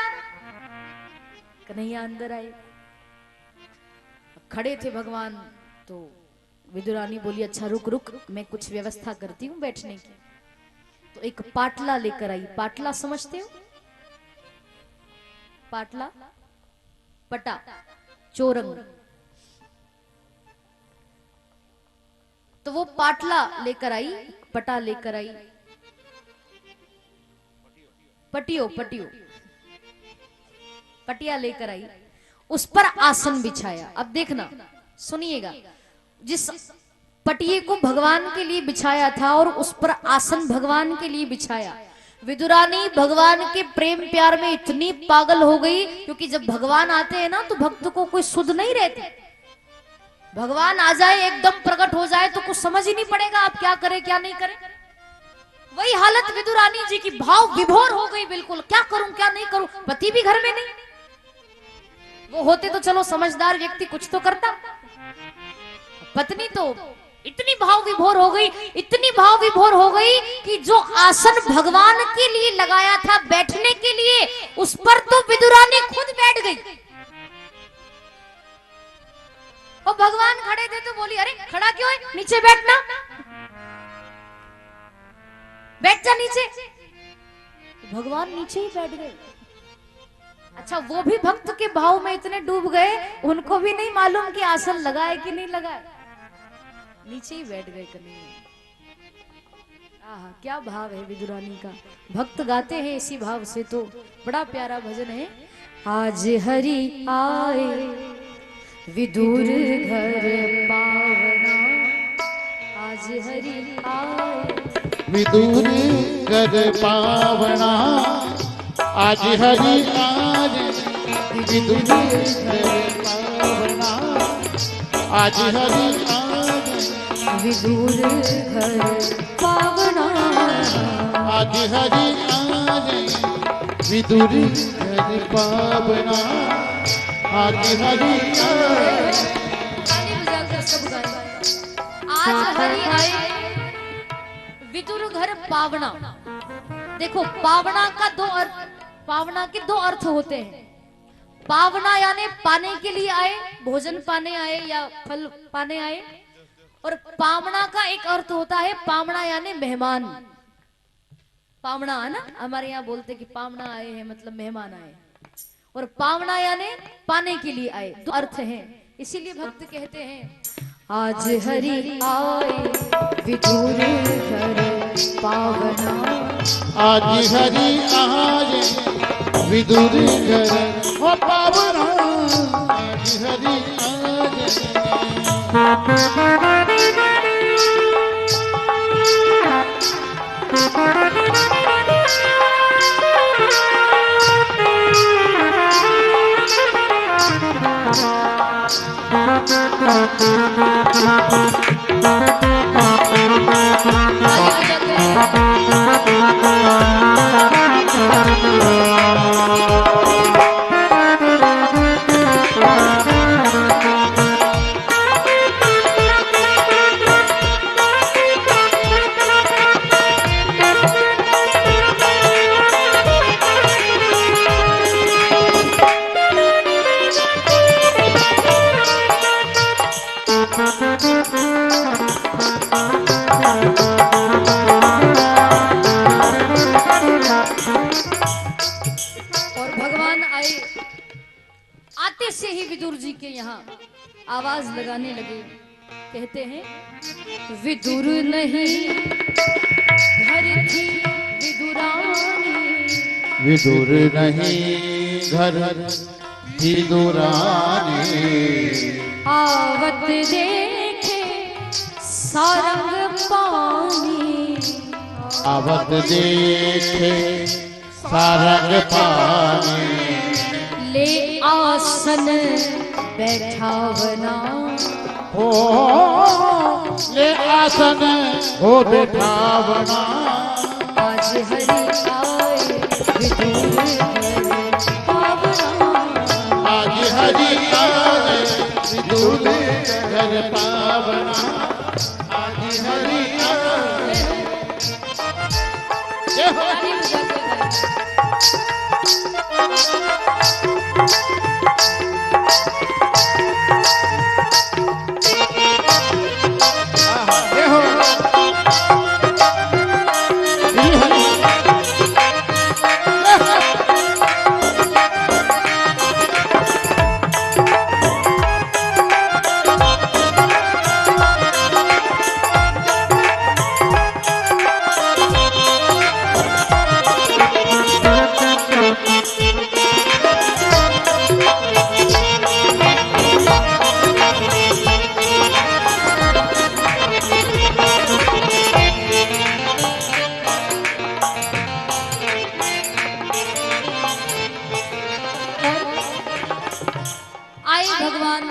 कन्हैया अंदर आए। खड़े थे भगवान, तो विदुरानी बोली, अच्छा रुक रुक, मैं कुछ व्यवस्था करती हूँ बैठने की। तो एक पाटला लेकर आई। पाटला समझते हो? पाटला, पटा, चोरंग। तो वो पाटला लेकर आई, पटा लेकर आई, पटियो पटिया लेकर आई, उस पर आसन बिछाया। अब देखना, सुनिएगा, जिस पटिये को भगवान के लिए बिछाया था और उस पर आसन भगवान के लिए बिछाया, विदुरानी भगवान के प्रेम प्यार में इतनी पागल हो गई, क्योंकि जब भगवान आते हैं ना तो भक्त को कोई सुध नहीं रहती। भगवान आ जाए, एकदम प्रकट हो जाए तो कुछ समझ ही नहीं पड़ेगा आप क्या करें क्या नहीं करें। वही हालत विदुरानी जी की, भाव विभोर हो गई बिल्कुल, क्या करूं क्या नहीं करूं। पति भी घर में नहीं, वो होते तो चलो समझदार व्यक्ति कुछ तो करता, पत्नी तो इतनी भाव विभोर हो गई, इतनी भाव विभोर हो गई कि जो आसन भगवान के लिए लगाया था बैठने के लिए, उस पर तो विदुरानी खुद बैठ गई। और भगवान खड़े थे तो बोली, अरे खड़ा क्यों है, नीचे बैठना, बैठ जा नीचे। भगवान नीचे ही बैठ गए। अच्छा, वो भी भक्त के भाव में इतने डूब गए, उनको भी नहीं मालूम कि आसन लगाए कि नहीं लगाए, नीचे ही बैठ गए कन्हैया। आहा, क्या भाव है विदुरानी का। भक्त गाते हैं इसी भाव से, तो बड़ा प्यारा भजन है। आज हरि आए विदुर घर पावना, आज हरि आए विदुर घर पावना, आज हरि आए विदुर घर पावना, आज हरि आए विदुर घर पावना। आज हरि आए विदुर घर पावना। आज हरि आए। ताली बजाकर सब गाएं। आज हरि आए विदुर घर पावना। देखो पावना का दो अर्थ, पावना के दो अर्थ होते हैं। पावना यानी पाने के लिए आए, भोजन पाने आए या फल पाने आए। और पावना का एक अर्थ होता है, पावना यानी मेहमान। पावना है ना, हमारे यहाँ बोलते कि पावना आए हैं मतलब मेहमान आए। और पावना यानी पाने के लिए आए, दो अर्थ हैं। इसीलिए भक्त कहते हैं आज हरि आए विदुर घर पावना। आज हरि आए विदुर घर पावना। आज हरि आते से ही विदुर जी के यहाँ आवाज लगाने लगे। कहते हैं विदुर नहीं घर थी विदुरानी। विदुर नहीं घर विदुरानी। आवत देखे सारंग पानी। आवत देखे सारंग पानी। ले आसन बैठावना। हो ले आसन हो बैठावना। आज हरि आए विदुर घर पावना। आज हरि आए विदुर घर पावना। आज हरि आए। ताली बजाते गाएं।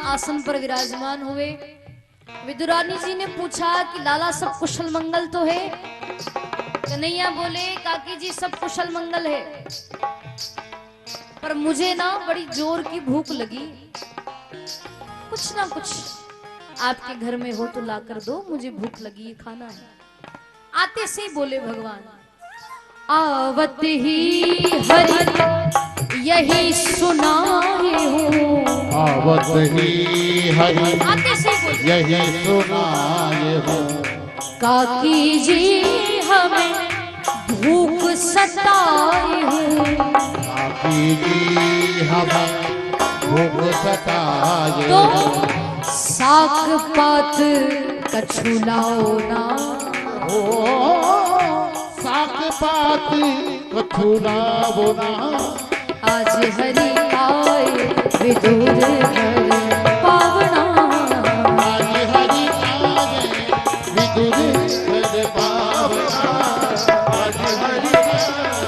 आसन पर विराजमान हुए। विदुरानी जी ने पूछा कि लाला सब कुशल मंगल तो है? कन्हैया बोले काकी जी सब कुशल मंगल है, पर मुझे ना बड़ी जोर की भूख लगी, कुछ ना कुछ आपके घर में हो तो ला कर दो, मुझे भूख लगी, खाना है। आते से बोले भगवान आवत ही हरि यही सुनाए हो। आवत ही हरि आते से बोले यही सुनाए हो। काकी जी हमें भूख सताए हो। काकी जी हमें भूख सताए तो हो। साग पात कछु लाओ ना। ओ साग पात कछु लाओ ना। आज हरि आए विदुर घर पावना। आज हरि आए विदुर घर पावना। आज हरि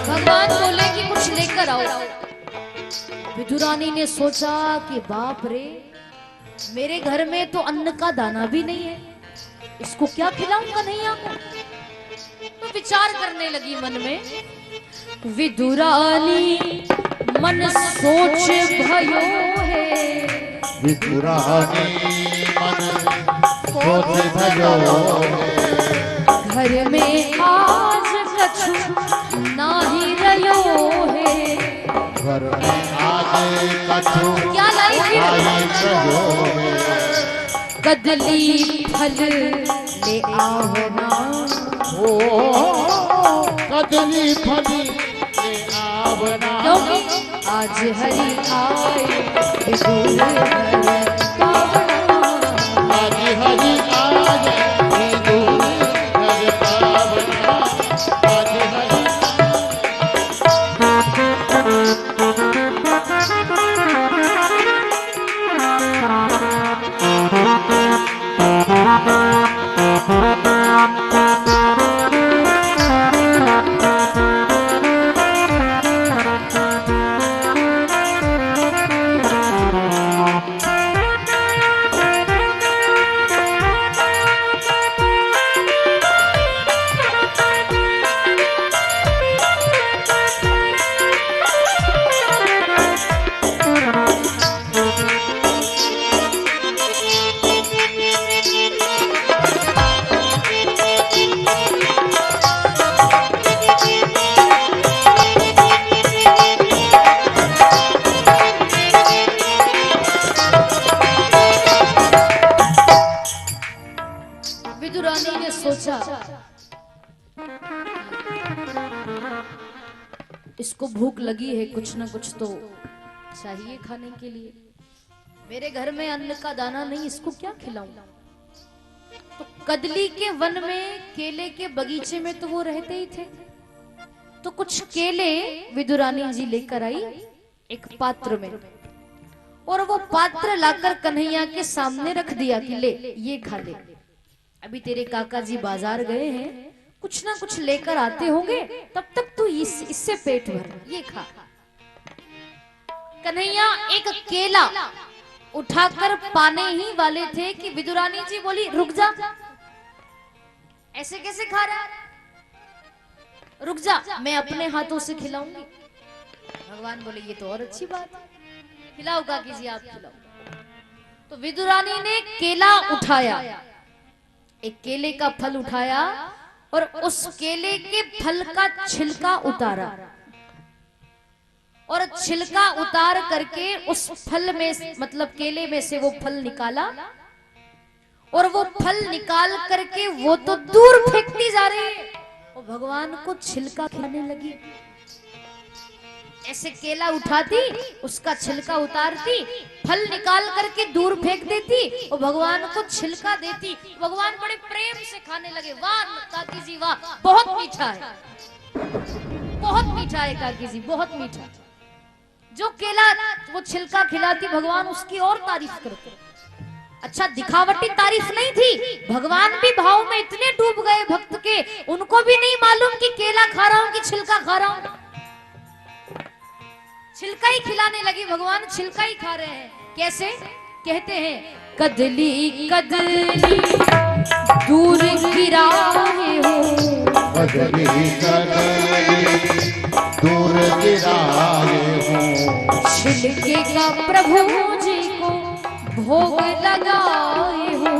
भगवान बोले कि कुछ लेकर आओ। विदुरानी ने सोचा कि बाप रे, मेरे घर में तो अन्न का दाना भी नहीं है, इसको क्या खिलाऊं कन्हैया को। तो विचार करने लगी मन में, विदुरानी मन सोच भयो है, विदुरानी मन सोच भयो है, घर में आज कछु नाही रयो है, घर में आज कछु क्या लाई नाही रयो है, कदली फल ले आओ ना, ओ कदली फली ले आवना, क्योंकि आज हरि आए विदुर घर पावना। आज हरि आज विदुर घर पावना, आज हरि विदुरानी ने सोचा, इसको भूख लगी है, कुछ ना कुछ तो चाहिए खाने के लिए। मेरे घर में अन्न का दाना नहीं, इसको क्या खिलाऊं। तो कदली के वन में केले के बगीचे में तो वो रहते ही थे, तो कुछ केले विदुरानी जी लेकर आई एक पात्र में, और वो पात्र लाकर कन्हैया के सामने रख दिया कि ले ये खा ले। अभी तेरे काका जी बाजार गए हैं, कुछ ना कुछ लेकर आते होंगे, तब तक तू इससे पेट भर, ये खा। कन्हैया एक केला उठाकर पाने ही वाले थे कि विदुरानी जी बोली, रुक जा, ऐसे कैसे खा रहा है, रुक जा, मैं अपने हाथों से खिलाऊंगी। भगवान बोले, ये तो और अच्छी बात है, खिलाओ काकी जी, आप खिलाओ। तो विदुरानी ने केला उठाया, एक केले का फल उठाया और उस केले के फल का छिलका उतारा, और छिलका उतार करके उस फल में, मतलब केले में से वो फल निकाला, और वो फल निकाल करके वो तो दूर फेंकती जा रही है, और भगवान को छिलका खाने लगी। ऐसे केला उठाती, उसका छिलका उतारती, फल निकाल करके दूर फेंक देती और भगवान को छिलका देती। भगवान बड़े प्रेम से खाने लगे। वाह काकी जी वाह, बहुत मीठा है, बहुत मीठा है काकी जी, बहुत मीठा। जो केला वो छिलका खिलाती, भगवान उसकी और तारीफ करते। अच्छा, दिखावटी तारीफ नहीं थी, भगवान भी भाव में इतने डूब गए भक्त के, उनको भी नहीं मालूम कि केला खा रहा हूं कि छिलका खा रहा हूं। छिलका ही खिलाने लगी, भगवान छिलका ही खा रहे हैं। कैसे कहते हैं, कदली कदली दूर गिराए हो, कदली कदली दूर गिराए हो, छिलके का प्रभु जी को भोग लगाए हो,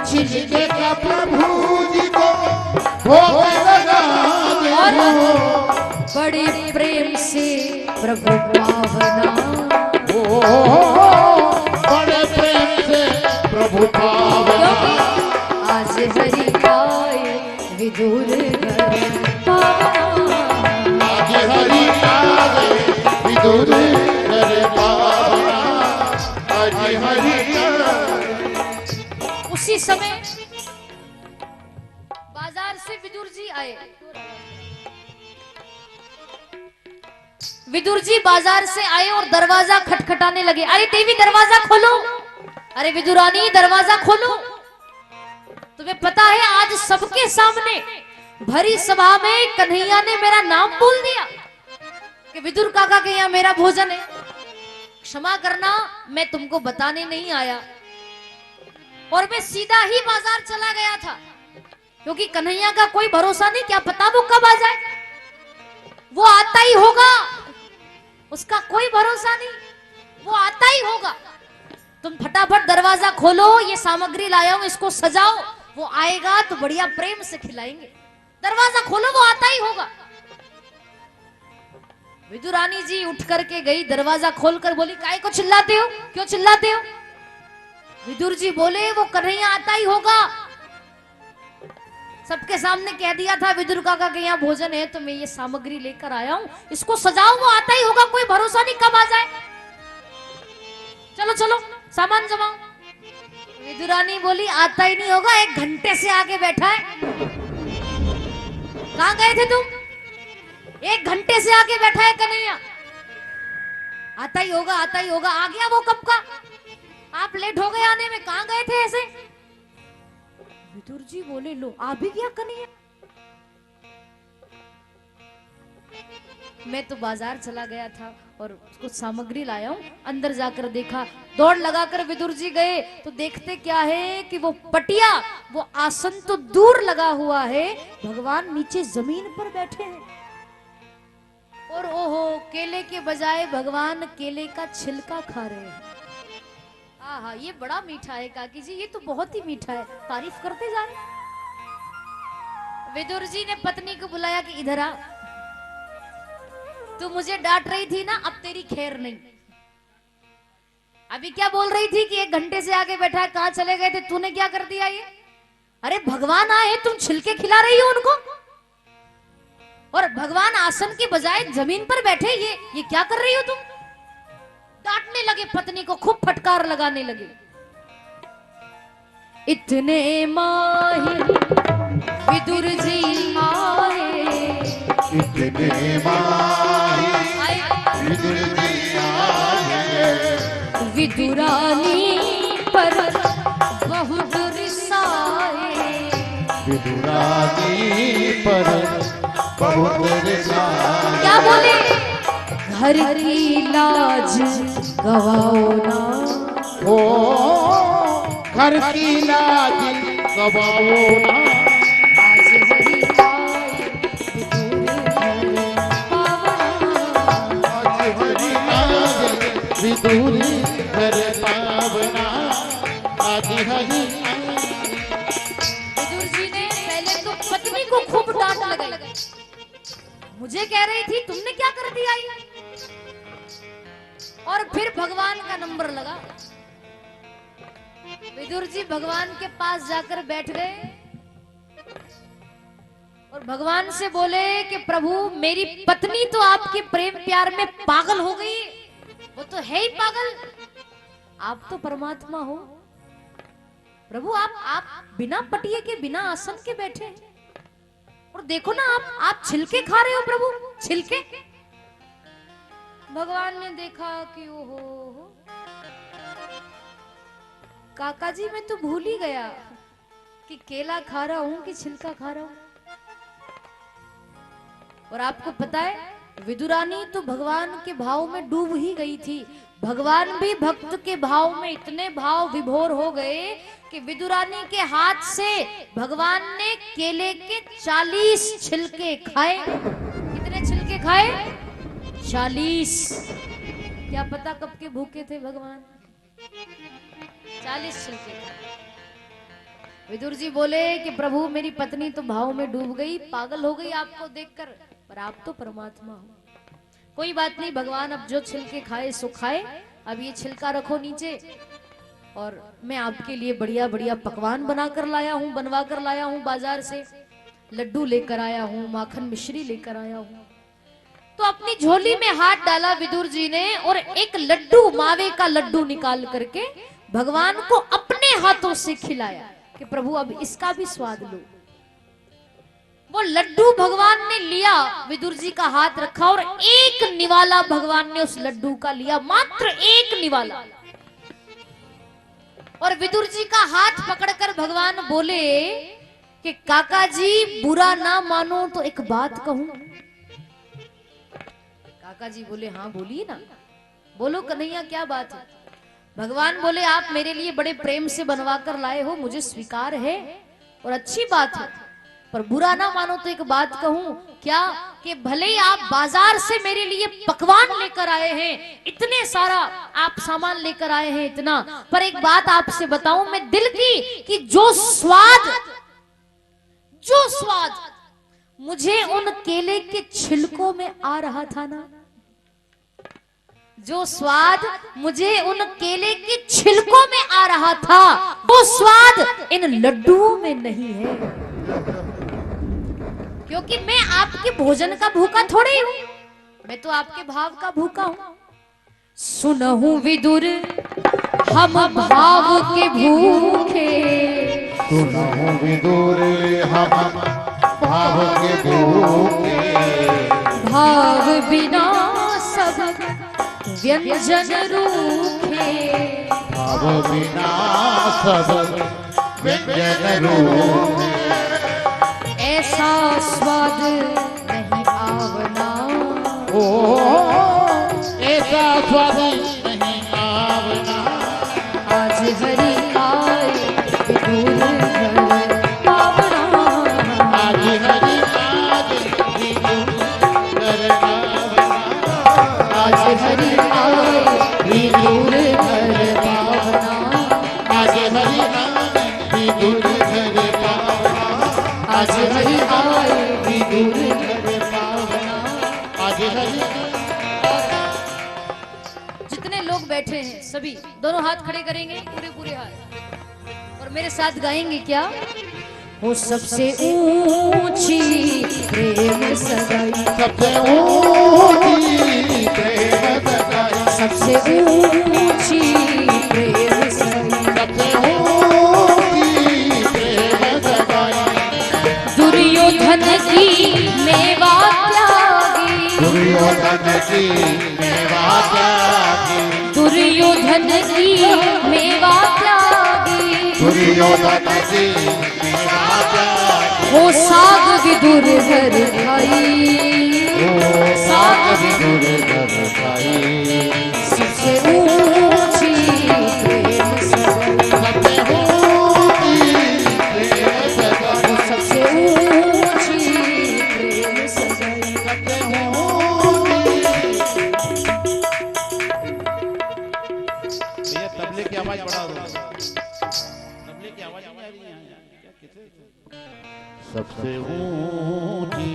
छिलके का प्रभु जी को भोग लगाए हो, बड़े प्रेम से प्रभु पावना, ओ बड़े प्रेम से प्रभु पावना, आज हरि आए विदुर घर पावना, आज हरि आए विदुर घर पावना, आज हरि आए। उसी समय बाजार से विदुर जी आए। विदुर जी बाजार से आए और दरवाजा खटखटाने लगे। अरे देवी दरवाजा खोलो, अरे विदुरानी दरवाजा खोलो। तुम्हें पता है आज सबके सामने भरी सभा में कन्हैया ने मेरा नाम बोल दिया कि विदुर काका के यहाँ मेरा भोजन है। क्षमा करना, मैं तुमको बताने नहीं आया। और मैं सीधा ही बाजार चला गया था, क्योंकि कन्हैया का कोई भरोसा नहीं, क्या पता वो कब आ जाए, वो आता ही होगा, उसका कोई भरोसा नहीं, वो आता ही होगा। तुम फटाफट दरवाजा खोलो, ये सामग्री लाया हूं, इसको सजाओ, वो आएगा तो बढ़िया प्रेम से खिलाएंगे। दरवाजा खोलो, वो आता ही होगा। विदुरानी जी उठ करके गई, दरवाजा खोलकर बोली, काहे को चिल्लाते हो, क्यों चिल्लाते हो? विदुर जी बोले, वो कन्हैया आता ही होगा। सबके सामने कह दिया था विदुर काका के यहाँ भोजन है, तो मैं ये सामग्री लेकर आया हूं, इसको सजाओ, वो आता ही होगा, कोई भरोसा नहीं कब आ जाए। चलो चलो सामान जमाओ। विदुरानी बोली, आता ही नहीं होगा, 1 घंटे से आगे बैठा है। कहां गए थे तुम? 1 घंटे से आगे बैठा है कन्हैया, आता ही होगा, आता ही होगा। आ गया वो कब का? आप लेट हो गए आने में, कहां गए थे ऐसे? विदुर जी बोले, लो आ भी गया कन्हैया। मैं तो बाजार चला गया था और कुछ सामग्री लाया हूं। अंदर जाकर देखा, दौड़ लगाकर विदुर जी गए तो देखते क्या है कि वो पटिया, वो आसन तो दूर लगा हुआ है, भगवान नीचे जमीन पर बैठे हैं। और ओहो, केले के बजाय भगवान केले का छिलका खा रहे हैं। आहा, ये बड़ा मीठा है काकी जी, ये तो बहुत ही मीठा है, तारीफ करते जा रहे। विदुर जी ने पत्नी को बुलाया कि इधर आ, तू मुझे डांट रही थी ना, अब तेरी खैर नहीं। अभी क्या बोल रही थी कि 1 घंटे से आगे बैठा है, कहां चले गए थे, तूने क्या कर दिया ये? अरे भगवान आए, तुम छिलके खिला रही हो उनको, और भगवान आसन के बजाय जमीन पर बैठे, ये क्या कर रही हो तुम? डांटने लगे पत्नी को, खूब फटकार लगाने लगे। इतने माहिर विदुर जी आए, इतने माहिर विदुर जी आए, विदुरानी पर बहुत रिसाए, विदुरानी पर बहुत रिसाए। क्या बोले? घर की लाज गवाओ ना, ओ घर की लाज गवाओ ना, आज हरि आए विदुर घर पावना। आज विदुर घर पावना, आज हरि। विदुर जी ने पहले तो पत्नी को खूब डांट लगाई, मुझे कह रही थी तुमने क्या कर दिया ये, और फिर भगवान का नंबर लगा। विदुर जी भगवान के पास जाकर बैठ गए और भगवान से बोले कि प्रभु, मेरी पत्नी तो आपके प्रेम प्यार में पागल हो गई, वो तो है ही पागल, आप तो परमात्मा हो प्रभु, आप बिना पटिए के, बिना आसन के बैठे हैं, और देखो ना आप छिलके खा रहे हो प्रभु, छिलके। भगवान ने देखा कि ओहो, काका जी मैं तो भूल ही गया कि केला खा रहा हूं कि छिलका खा रहा हूं। और आपको पता है, विदुरानी तो भगवान के भाव में डूब ही गई थी। भगवान भी भक्त के भाव में इतने भाव विभोर हो गए कि विदुरानी के हाथ से भगवान ने केले के 40 छिलके खाए। कितने छिलके खाए? 40। क्या पता कब के भूखे थे भगवान, 40 छिलके खाए। विदुर जी बोले कि प्रभु, मेरी पत्नी तो भाव में डूब गई, पागल हो गई आपको देखकर, पर आप तो परमात्मा हो। कोई बात नहीं भगवान, अब जो छिलके खाए सो खाए, अब ये छिलका रखो नीचे, और मैं आपके लिए बढ़िया बढ़िया पकवान बनाकर लाया हूँ, बनवा कर लाया हूँ बाजार से। लड्डू लेकर आया हूँ, माखन मिश्री लेकर आया हूँ। तो अपनी झोली में हाथ डाला विदुर जी ने, और एक लड्डू, मावे का लड्डू निकाल करके भगवान को अपने हाथों से खिलाया कि प्रभु अब इसका भी स्वाद लो। वो लड्डू भगवान ने लिया, विदुर जी का हाथ रखा और एक निवाला भगवान ने उस लड्डू का लिया, मात्र एक निवाला। और विदुर जी का हाथ पकड़कर भगवान बोले कि काका जी बुरा ना मानो तो एक बात कहूं। काका जी बोले हाँ बोलिए ना, बोलो कन्हैया क्या बात है। भगवान बोले आप मेरे लिए बड़े प्रेम से बनवा कर लाए हो, मुझे स्वीकार है और अच्छी बात है, पर बुरा ना मानो तो एक बात कहूं क्या, कि भले ही आप बाजार से मेरे लिए पकवान लेकर आए हैं, इतने सारा आप सामान लेकर आए हैं इतना, पर एक बात आपसे बताऊं मैं दिल की, कि जो स्वाद मुझे उन केले के छिलकों में आ रहा था ना, जो स्वाद मुझे उन केले के छिलकों में आ रहा था, वो स्वाद इन लड्डुओं में नहीं है। क्योंकि मैं आपके भोजन का भूखा थोड़ी हूं, मैं तो आपके भाव का भूखा हूं। सुनहु विदुर हम भाव के भूखे, सुनहु विदुर हम भाव के भूखे, भाव बिना सब व्यंजन रूखे, भाव बिना सब व्यंजन रूखे, ऐसा स्वाद नहीं आवना, ओ ऐसा स्वाद नहीं आवना, आज हरि आए विदुर घर पावना, आज हरि आज विदुर घर पावना, आज हरि आए विदुर घर पावना, आज हरि आज विदुर घर पावना, आज हरि आए विदुर घर पावना। आज हरि जितने लोग बैठे हैं सभी दोनों हाथ खड़े करेंगे, पूरे पूरे हाथ, और मेरे साथ गाएंगे क्या, वो सबसे ऊंची प्रेम सगाई, सबसे ऊंची प्रेम सगाई, सबसे ऊंची प्रेम सगाई, सबसे ऊंची प्रेम सगाई, दुर्योधन की मेवा त्यागी, दुर्योधन की मेवा त्यागी, दुर्योधन की मेवा त्यागी, दुर्योधन की मेवा त्यागी, वो साग विदुर घर खाई, ओ साग विदुर घर खाई, सबसे ऊंची प्रेम सगाई, सबसे ऊंची प्रेम सगाई, सबसे ऊंची प्रेम सगाई। सबसे ऊंची। भैया तबले की आवाज बढ़ा दो, तबले की आवाज नहीं आ रही है यहाँ, क्या किसे? सबसे ऊंची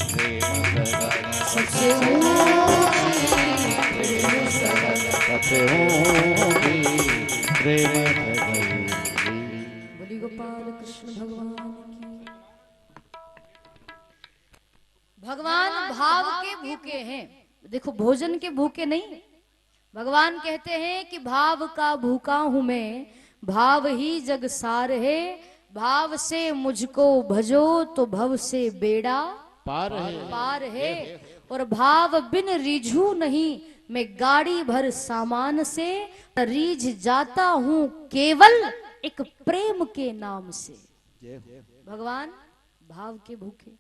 प्रेम सगाई, सबसे ऊंची प्रेम सगाई। सबसे ऊंची प्रेम सगाई। बोली गोपाल कृष्ण भगवान की। भगवान भाव के भूखे हैं, देखो भोजन के भूखे नहीं। भगवान कहते हैं कि भाव का भूखा हूं मैं, भाव ही जग सार है, भाव से मुझको भजो तो भव से बेड़ा पार है, और भाव बिन रीझू नहीं, मैं गाड़ी भर सामान से रीझ जाता हूं केवल एक प्रेम के नाम से। भगवान भाव के भूखे।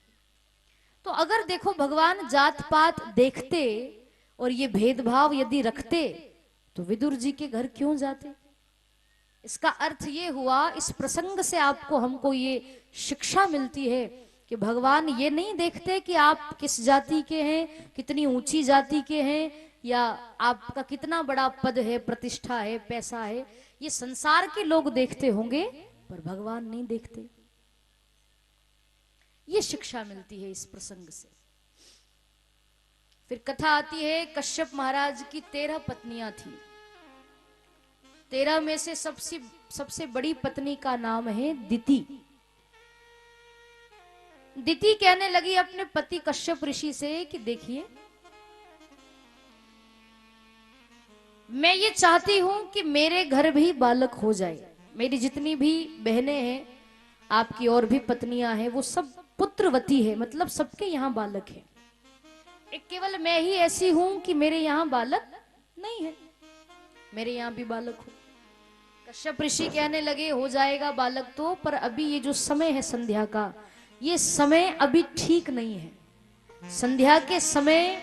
तो अगर देखो भगवान जात पात देखते और ये भेदभाव यदि रखते तो विदुर जी के घर क्यों जाते? इसका अर्थ ये हुआ, इस प्रसंग से आपको हमको ये शिक्षा मिलती है कि भगवान ये नहीं देखते कि आप किस जाति के हैं, कितनी ऊंची जाति के हैं, या आपका कितना बड़ा पद है, प्रतिष्ठा है, पैसा है। ये संसार के लोग देखते होंगे पर भगवान नहीं देखते। ये शिक्षा मिलती है इस प्रसंग से। फिर कथा आती है, कश्यप महाराज की 13 पत्नियां थी। 13 में से सबसे बड़ी पत्नी का नाम है दिति। दिति कहने लगी अपने पति कश्यप ऋषि से कि देखिए, मैं ये चाहती हूं कि मेरे घर भी बालक हो जाए। मेरी जितनी भी बहनें हैं, आपकी और भी पत्नियां हैं, वो सब पुत्रवती है, मतलब सबके यहाँ बालक है। एक केवल मैं ही ऐसी हूं कि मेरे यहाँ बालक नहीं है, मेरे यहाँ भी बालक हो। कश्यप ऋषि कहने लगे हो जाएगा बालक तो, पर अभी ये जो समय है संध्या का, ये समय अभी ठीक नहीं है। संध्या के समय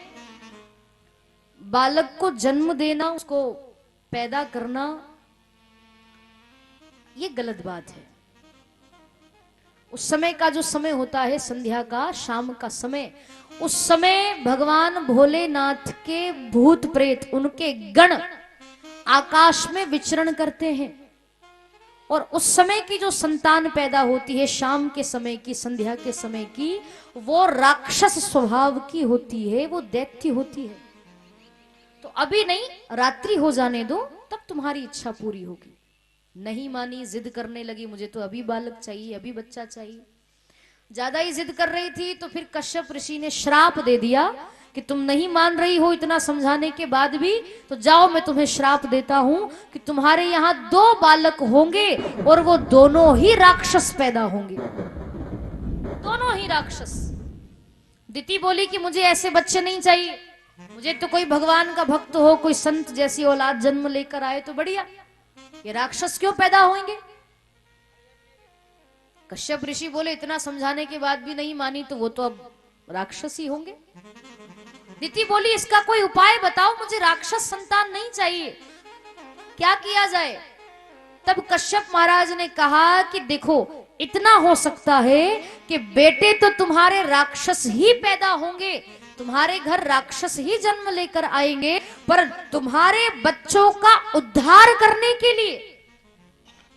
बालक को जन्म देना, उसको पैदा करना ये गलत बात है। उस समय का जो समय होता है संध्या का, शाम का समय, उस समय भगवान भोलेनाथ के भूत प्रेत, उनके गण आकाश में विचरण करते हैं। और उस समय की जो संतान पैदा होती है, शाम के समय की, संध्या के समय की, वो राक्षस स्वभाव की होती है, वो दैत्य होती है। तो अभी नहीं, रात्रि हो जाने दो, तब तुम्हारी इच्छा पूरी होगी। नहीं मानी, जिद करने लगी, मुझे तो अभी बालक चाहिए, अभी बच्चा चाहिए। ज्यादा ही जिद कर रही थी तो फिर कश्यप ऋषि ने श्राप दे दिया कि तुम नहीं मान रही हो इतना समझाने के बाद भी, तो जाओ मैं तुम्हें श्राप देता हूं कि तुम्हारे यहां 2 बालक होंगे और वो दोनों ही राक्षस पैदा होंगे, दोनों ही राक्षस। दिति बोली कि मुझे ऐसे बच्चे नहीं चाहिए, मुझे तो कोई भगवान का भक्त हो, कोई संत जैसी औलाद जन्म लेकर आए तो बढ़िया, ये राक्षस क्यों पैदा होंगे। कश्यप ऋषि बोले इतना समझाने के बाद भी नहीं मानी तो वो तो अब राक्षस ही होंगे। दिति बोली इसका कोई उपाय बताओ, मुझे राक्षस संतान नहीं चाहिए, क्या किया जाए। तब कश्यप महाराज ने कहा कि देखो, इतना हो सकता है कि बेटे तो तुम्हारे राक्षस ही पैदा होंगे, तुम्हारे घर राक्षस ही जन्म लेकर आएंगे, पर तुम्हारे बच्चों का उद्धार करने के लिए,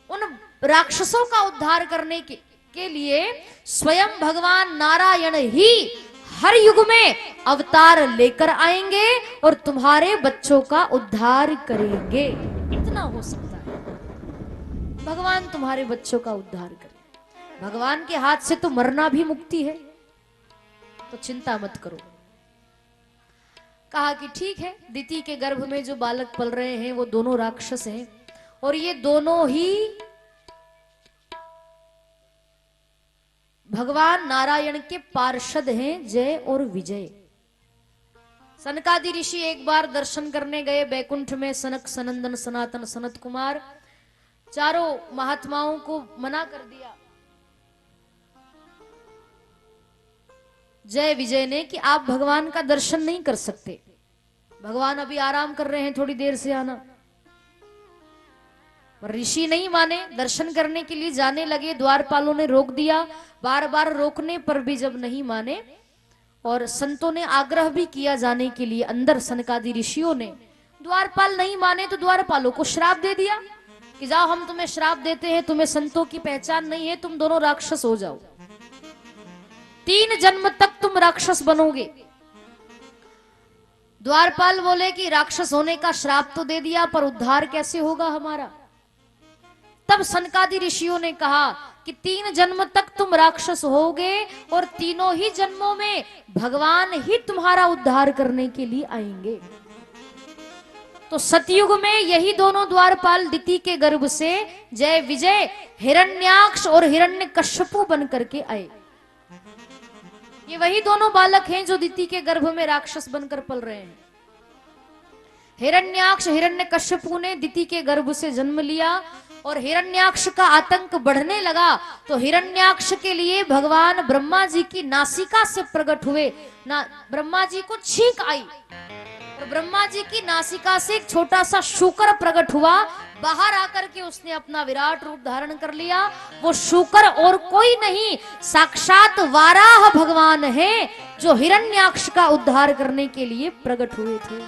उन राक्षसों का उद्धार करने के लिए स्वयं भगवान नारायण ही हर युग में अवतार लेकर आएंगे और तुम्हारे बच्चों का उद्धार करेंगे। इतना हो सकता है, भगवान तुम्हारे बच्चों का उद्धार करें। भगवान के हाथ से तो मरना भी मुक्ति है, तो चिंता मत करो। कहा कि ठीक है, दिति के गर्भ में जो बालक पल रहे हैं वो दोनों राक्षस हैं और ये दोनों ही भगवान नारायण के पार्षद हैं, जय और विजय। सनकादि ऋषि एक बार दर्शन करने गए बैकुंठ में, सनक, सनंदन, सनातन, सनत कुमार, चारों महात्माओं को मना कर दिया जय विजय ने कि आप भगवान का दर्शन नहीं कर सकते, भगवान अभी आराम कर रहे हैं, थोड़ी देर से आना। ऋषि नहीं माने, दर्शन करने के लिए जाने लगे, द्वारपालों ने रोक दिया, बार बार रोकने पर भी जब नहीं माने और संतों ने आग्रह भी किया जाने के लिए अंदर, सनकादि ऋषियों ने, द्वारपाल नहीं माने तो द्वारपालों को श्राप दे दिया कि जाओ हम तुम्हें श्राप देते हैं, तुम्हें संतों की पहचान नहीं है, तुम दोनों राक्षस हो जाओ, 3 जन्म तक तुम राक्षस बनोगे। द्वारपाल बोले कि राक्षस होने का श्राप तो दे दिया, पर उद्धार कैसे होगा हमारा। तब सनकादि ऋषियों ने कहा कि 3 जन्म तक तुम राक्षस होगे और तीनों ही जन्मों में भगवान ही तुम्हारा उद्धार करने के लिए आएंगे। तो सतयुग में यही दोनों द्वारपाल दिति के गर्भ से जय विजय, हिरण्याक्ष और हिरण्यकश्यपु बन करके आए। ये वही दोनों बालक हैं जो दिति के गर्भ में राक्षस बनकर पल रहे हैं। हिरण्याक्ष हिरण्यकश्यपु ने दिति के गर्भ से जन्म लिया और हिरण्याक्ष का आतंक बढ़ने लगा, तो हिरण्याक्ष के लिए भगवान ब्रह्मा जी की नासिका से प्रकट हुए। ब्रह्मा जी को छींक आई और ब्रह्मा जी की नासिका से एक छोटा सा शूकर प्रकट हुआ, बाहर आकर के उसने अपना विराट रूप धारण कर लिया। वो शूकर और कोई नहीं, साक्षात वाराह भगवान है जो हिरण्याक्ष का उद्धार करने के लिए प्रकट हुए थे।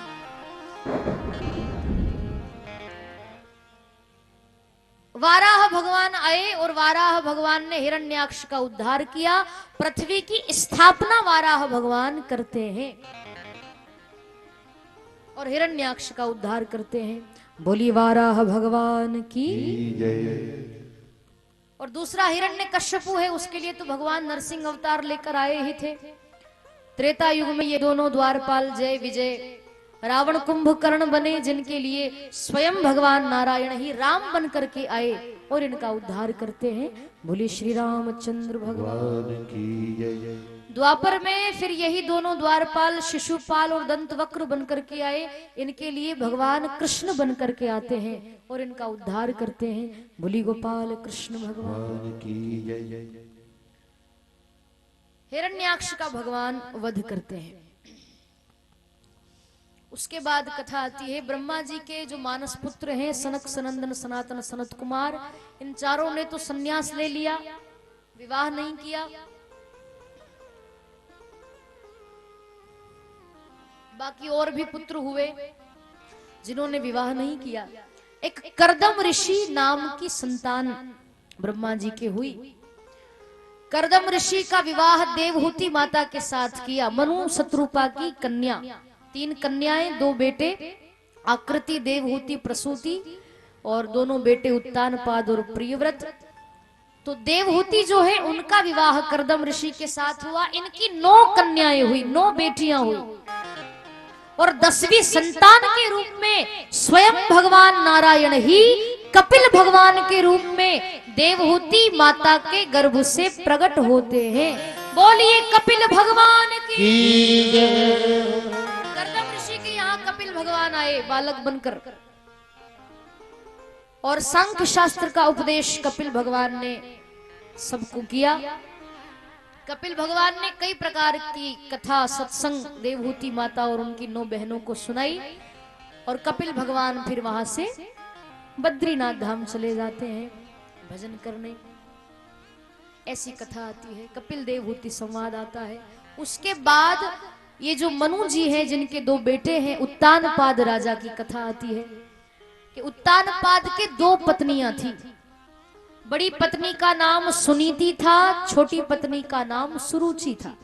वाराह भगवान आए और वाराह भगवान ने हिरण्याक्ष का उद्धार किया। पृथ्वी की स्थापना वाराह भगवान करते हैं और हिरण्याक्ष का उद्धार करते हैं। बोली वाराह भगवान की जय। और दूसरा हिरण्यकश्यपु है, उसके लिए तो भगवान नरसिंह अवतार लेकर आए ही थे। त्रेता युग में ये दोनों द्वारपाल जय विजय रावण कुंभकर्ण बने, जिनके लिए स्वयं भगवान नारायण ही राम बन करके आए और इनका उद्धार करते हैं। बोले श्री रामचंद्र भगवान की जय। द्वापर में फिर यही दोनों द्वारपाल शिशुपाल और दंतवक्र बन करके आए, इनके लिए भगवान कृष्ण बन करके आते हैं और इनका उद्धार करते हैं। बोली गोपाल कृष्ण भगवान की जय। हिरण्याक्ष का भगवान वध करते हैं उसके बाद कथा आती है ब्रह्मा जी के जो मानस पुत्र हैं सनक सनंदन सनातन सनत कुमार, इन चारों ने तो संन्यास ले लिया, विवाह नहीं किया। बाकी और भी पुत्र हुए जिन्होंने विवाह नहीं किया। एक करदम ऋषि नाम की संतान ब्रह्मा जी के हुई। करदम ऋषि का विवाह देवहूति माता के साथ किया। मनु शत्रुपा की कन्या, 3 कन्याएं 2 बेटे, आकृति देवहूति प्रसूति और दोनों बेटे उत्तानपाद और प्रियव्रत। तो देवहूति जो है उनका विवाह करदम ऋषि के साथ हुआ। इनकी 9 कन्याएं हुई, 9 बेटियां हुई और 10वीं संतान के रूप में स्वयं भगवान नारायण ही कपिल भगवान के रूप में देवहूति माता के गर्भ से प्रकट होते हैं। बोलिए कपिल भगवान की। करदम ऋषि के यहाँ कपिल भगवान आए बालक बनकर और सांख्य शास्त्र का उपदेश कपिल भगवान ने सबको किया। कपिल भगवान ने कई प्रकार की कथा सत्संग देवहूति माता और उनकी 9 बहनों को सुनाई और कपिल भगवान फिर वहां से बद्रीनाथ धाम चले जाते हैं भजन करने। ऐसी कथा आती है, कपिल देवहूति संवाद आता है। उसके बाद ये जो मनु जी हैं जिनके 2 बेटे हैं, उत्तानपाद राजा की कथा आती है कि उत्तानपाद के 2 पत्नियां थी। बड़ी पत्नी का नाम सुनीति था, छोटी पत्नी का नाम सुरुचि था।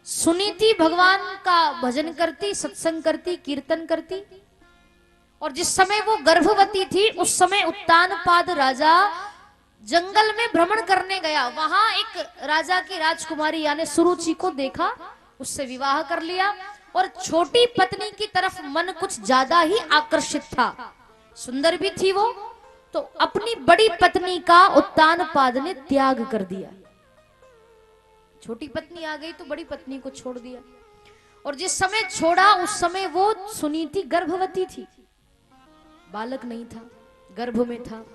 सुनीति भगवान का भजन करती, सत्संग करती, कीर्तन करती और जिस समय वो गर्भवती थी उस समय उत्तानपाद राजा जंगल में भ्रमण करने गया। वहां एक राजा की राजकुमारी यानी सुरुचि को देखा, उससे विवाह कर लिया और छोटी पत्नी की तरफ मन कुछ ज्यादा ही आकर्षित था। सुंदर भी थी वो, तो अपनी बड़ी पत्नी का उत्तानपाद ने त्याग कर दिया। छोटी पत्नी आ गई तो बड़ी पत्नी को छोड़ दिया और जिस समय छोड़ा उस समय वो सुनीति गर्भवती थी, बालक नहीं था, गर्भ में था।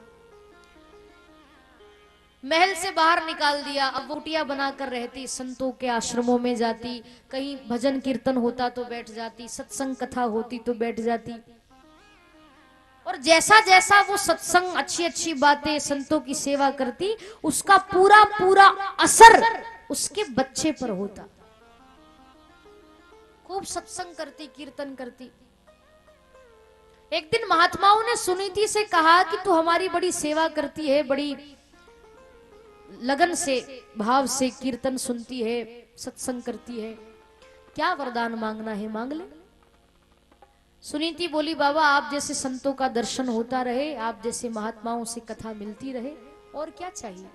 महल से बाहर निकाल दिया। अब कुटिया बनाकर रहती, संतों के आश्रमों में जाती, कहीं भजन कीर्तन होता तो बैठ जाती, सत्संग कथा होती तो बैठ जाती और जैसा जैसा वो सत्संग अच्छी अच्छी बातें संतों की सेवा करती उसका पूरा पूरा असर उसके बच्चे पर होता। खूब सत्संग करती, कीर्तन करती। एक दिन महात्माओं ने सुनीति से कहा कि तू हमारी बड़ी सेवा करती है, बड़ी लगन से भाव से कीर्तन सुनती है, सत्संग करती है, क्या वरदान मांगना है मांग ले। सुनीति बोली बाबा आप जैसे संतों का दर्शन होता रहे, आप जैसे महात्माओं से कथा मिलती रहे, और क्या चाहिए।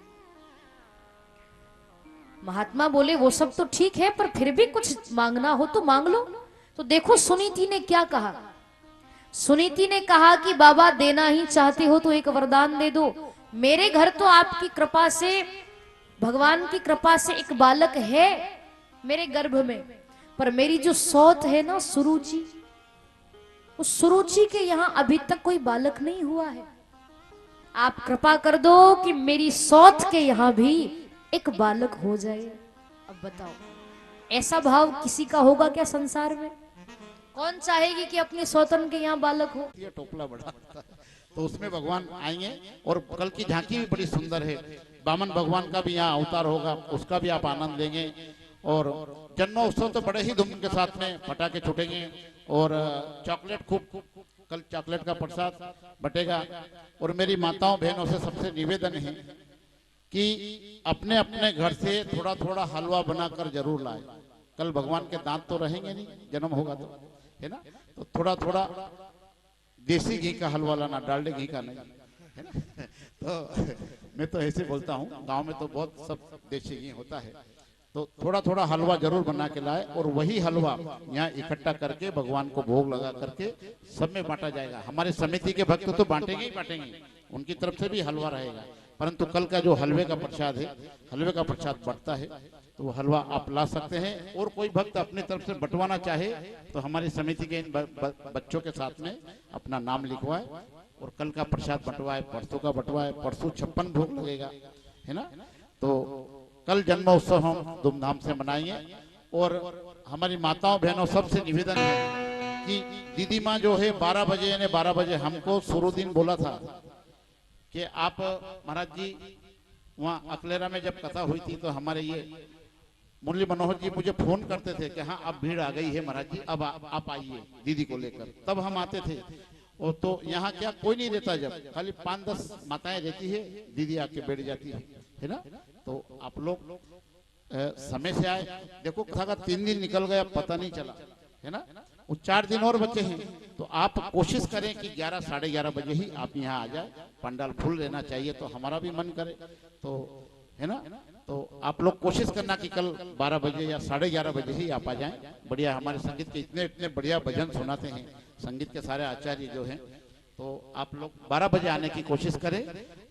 महात्मा बोले वो सब तो ठीक है पर फिर भी कुछ मांगना हो तो मांग लो। तो देखो सुनीति ने क्या कहा। सुनीति ने कहा कि बाबा देना ही चाहते हो तो एक वरदान दे दो। मेरे घर तो आपकी कृपा से, भगवान की कृपा से एक बालक है मेरे गर्भ में, पर मेरी जो सौत है ना सुरुचि, उस सुरुचि के यहाँ अभी तक कोई बालक नहीं हुआ है। आप कृपा कर दो कि मेरी सौत के यहाँ भी एक बालक हो जाए। अब बताओ ऐसा भाव किसी का होगा क्या संसार में? कौन चाहेगी कि अपनी सौतन के यहाँ बालक हो? ये टोपला बड़ा तो उसमें भगवान आएंगे और कल की झांकी भी बड़ी सुंदर है। बामन भगवान का भी यहाँ अवतार होगा, उसका भी आप आनंद लेंगे। और जन्मोत्सव तो बड़े ही धूम के साथ में पटाखे छूटेंगे और चॉकलेट खूब, कल चॉकलेट का प्रसाद बटेगा। और मेरी माताओं बहनों से सबसे निवेदन है कि अपने अपने घर से थोड़ा थोड़ा हलवा बनाकर जरूर लाए। कल भगवान के दांत तो रहेंगे नहीं, जन्म होगा तो, है ना। तो थोड़ा थोड़ा देसी घी का हलवा लाना, डालडे घी का नहीं, है ना। तो मैं तो ऐसे बोलता हूँ, गांव में तो बहुत सब देसी घी होता है। तो थोड़ा थोड़ा हलवा जरूर बना के लाए और वही हलवा यहाँ इकट्ठा करके भगवान को भोग लगा करके सब में बांटा जाएगा। हमारे समिति के भक्त तो बांटेंगे ही बांटेंगे, उनकी तरफ से भी हलवा रहेगा। परंतु कल का जो हलवे का प्रसाद है, हलवे का प्रसाद बढ़ता है, तो वो हलवा आप ला सकते हैं। और कोई भक्त अपनी तरफ से बंटवाना चाहे तो हमारी समिति के इन बच्चों के साथ में अपना नाम लिखवाए और कल का प्रसाद बंटवाए, परसों का बंटवाए। परसों 56 भोग लगेगा, है ना। तो कल जन्मोत्सव हम धूमधाम से मनाएंगे और हमारी माताओं बहनों सबसे निवेदन है कि दीदी माँ जो है 12 बजे यानी 12 बजे हमको शुरू बोला था कि आप महाराज जी वहाँ अकलेरा में जब कथा हुई थी तो हमारे ये मुरली मनोहर जी मुझे फोन करते थे कि हाँ अब भीड़ आ गई है महाराज जी, अब आप आइए दीदी को लेकर, तब हम आते थे। और तो यहाँ क्या कोई नहीं रहता, जब खाली 5-10 माताएं रहती है, दीदी आके बैठ जाती है ना। तो आप लोग समय से आए, देखो कथा का 3 दिन निकल गया पता नहीं चला, है ना। वो 4 दिन और बचे हैं, तो आप कोशिश करें कि 11 साढ़े 11 बजे ही आप यहाँ आ जाए। पंडाल फुल रहना चाहिए तो हमारा भी मन करे, तो है ना। तो आप लोग कोशिश करना कि कल 12 बजे या साढ़े 11 बजे ही आप आ जाएं। बढ़िया हमारे संगीत के इतने बढ़िया भजन सुनाते हैं संगीत के सारे आचार्य जो हैं, तो आप लोग 12 बजे आने की कोशिश करें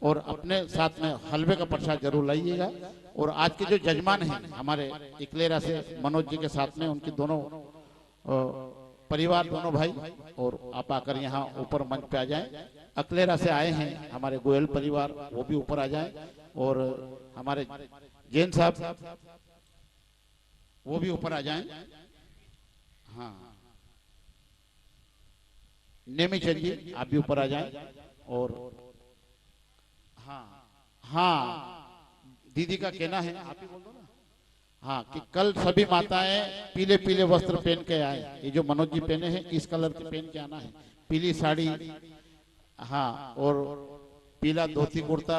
और अपने साथ में हलवे का प्रसाद जरूर लाइएगा। और आज के जो जजमान हैं हमारे इकलेरा से मनोज जी के साथ में, उनकी दोनों परिवार, दोनों भाई, और आप आकर यहाँ ऊपर मंच पे आ जाएं। अकलेरा से आए हैं हमारे गोयल परिवार, वो भी ऊपर आ जाएं। और हमारे जैन साहब वो भी ऊपर आ जाएं। हाँ नेमीचंद जी आप भी ऊपर आ जाएं। और हाँ दीदी का कहना है, आप ही बोल दो ना, हाँ कि कल सभी माताएं पीले पीले वस्त्र पहन के आए। ये जो मनोज जी पहने हैं इस कलर के पहन के आना है, पीली साड़ी, हाँ, और पीला धोती कुर्ता,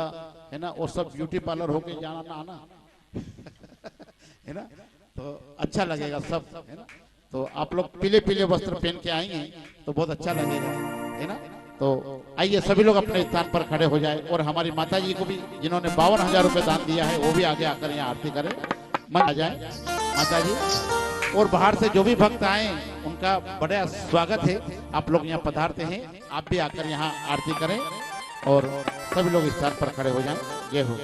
है ना। और सब ब्यूटी पार्लर होके जाना ना आना है ना, तो अच्छा लगेगा सब, है ना। तो आप लोग पीले पीले वस्त्र पहन के आएंगे तो बहुत अच्छा लगेगा, है ना। तो आइए सभी लोग अपने स्थान पर खड़े हो जाए। और हमारी माता जी को भी जिन्होंने 52,000 रुपए दान दिया है वो भी आगे आकर यहाँ आरती करें, मन आ जाए माता जी। और बाहर से जो भी भक्त आए उनका बड़ा स्वागत है, आप लोग यहाँ पधारते हैं, आप भी आकर यहाँ आरती करें और सभी लोग इस स्थान पर खड़े हो जाएं। जय हो।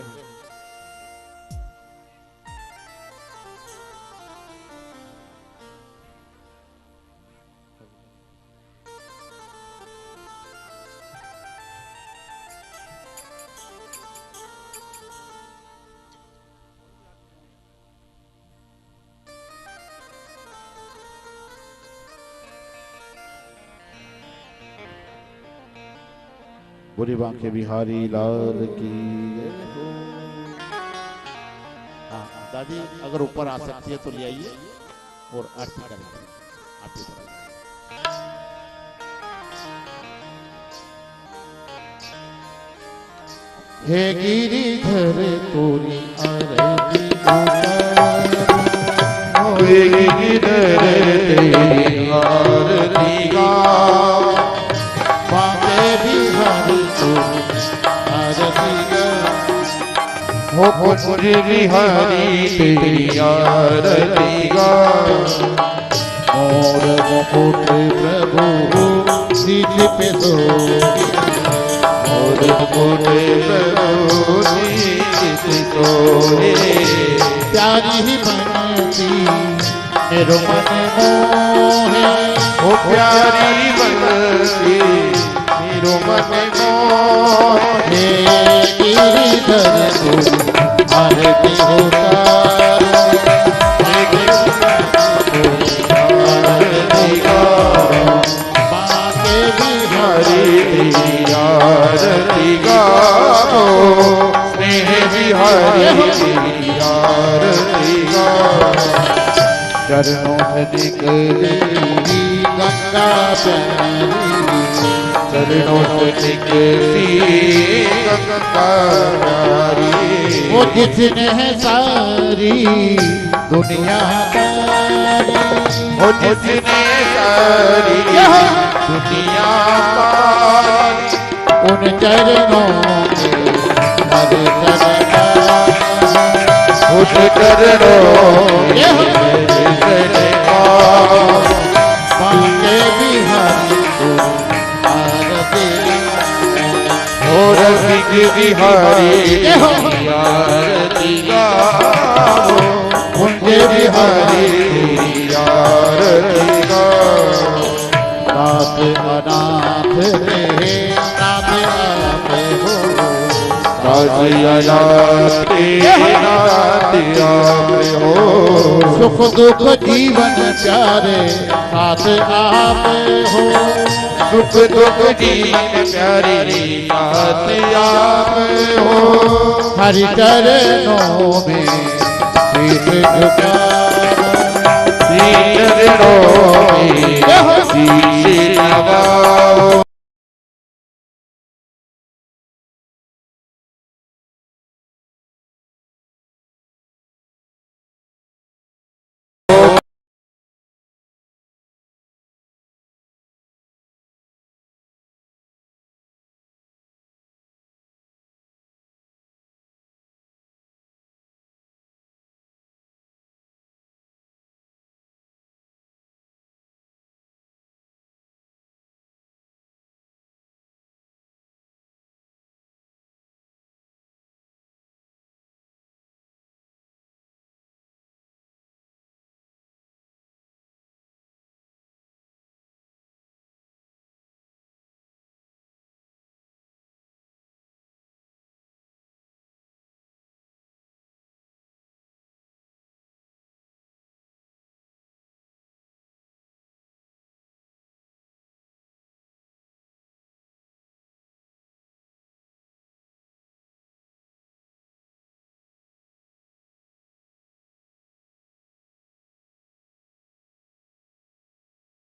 बुरी बांके बिहारी लाल की जय हो। हाँ दादी अगर ऊपर आ सकती है तो ले आइए और आरती करेंगे आप ही। हे गिरिधर तोरी आरती उतारो, हे गिरिधर तेरी आरती गाओ, बांके बिहारी हो बुरी बिहारी तेरी आरती गाओ। और मुकुट प्रभु सिर पे सोए, और मुकुट प्रभु सिर सोए, प्यारी ही बनती मेरो मन मोहे, ओ प्यारी बनती मेरो मन मोहे। गिरिधर तू आरती उतारो, आरती गाओ, बांके बिहारी तेरी आरती गाओ, स्नेह बिहारी तेरी आरती गाओ। चरणों से निकली गंगा प्यारी, चरणों से निकली गंगा प्यारी, वो जिसने है सारी दुनिया तारी, वो जिसने सारी दुनिया पारी, उन चरणों में हर चरण उस चरणों में बांके बिहारी तू आरती, और बिहारी आरती गाओ, मुझे बिहारी आरती गाओ। नाथ अनाथ रे नाथ आप हो, सुख दुख जीवन प्यारे साथ आप हो सुख दुख जीवन प्यारे साथ आप हो हरि चरणों में शीश झुकाओ चरणों में शीश नवाओ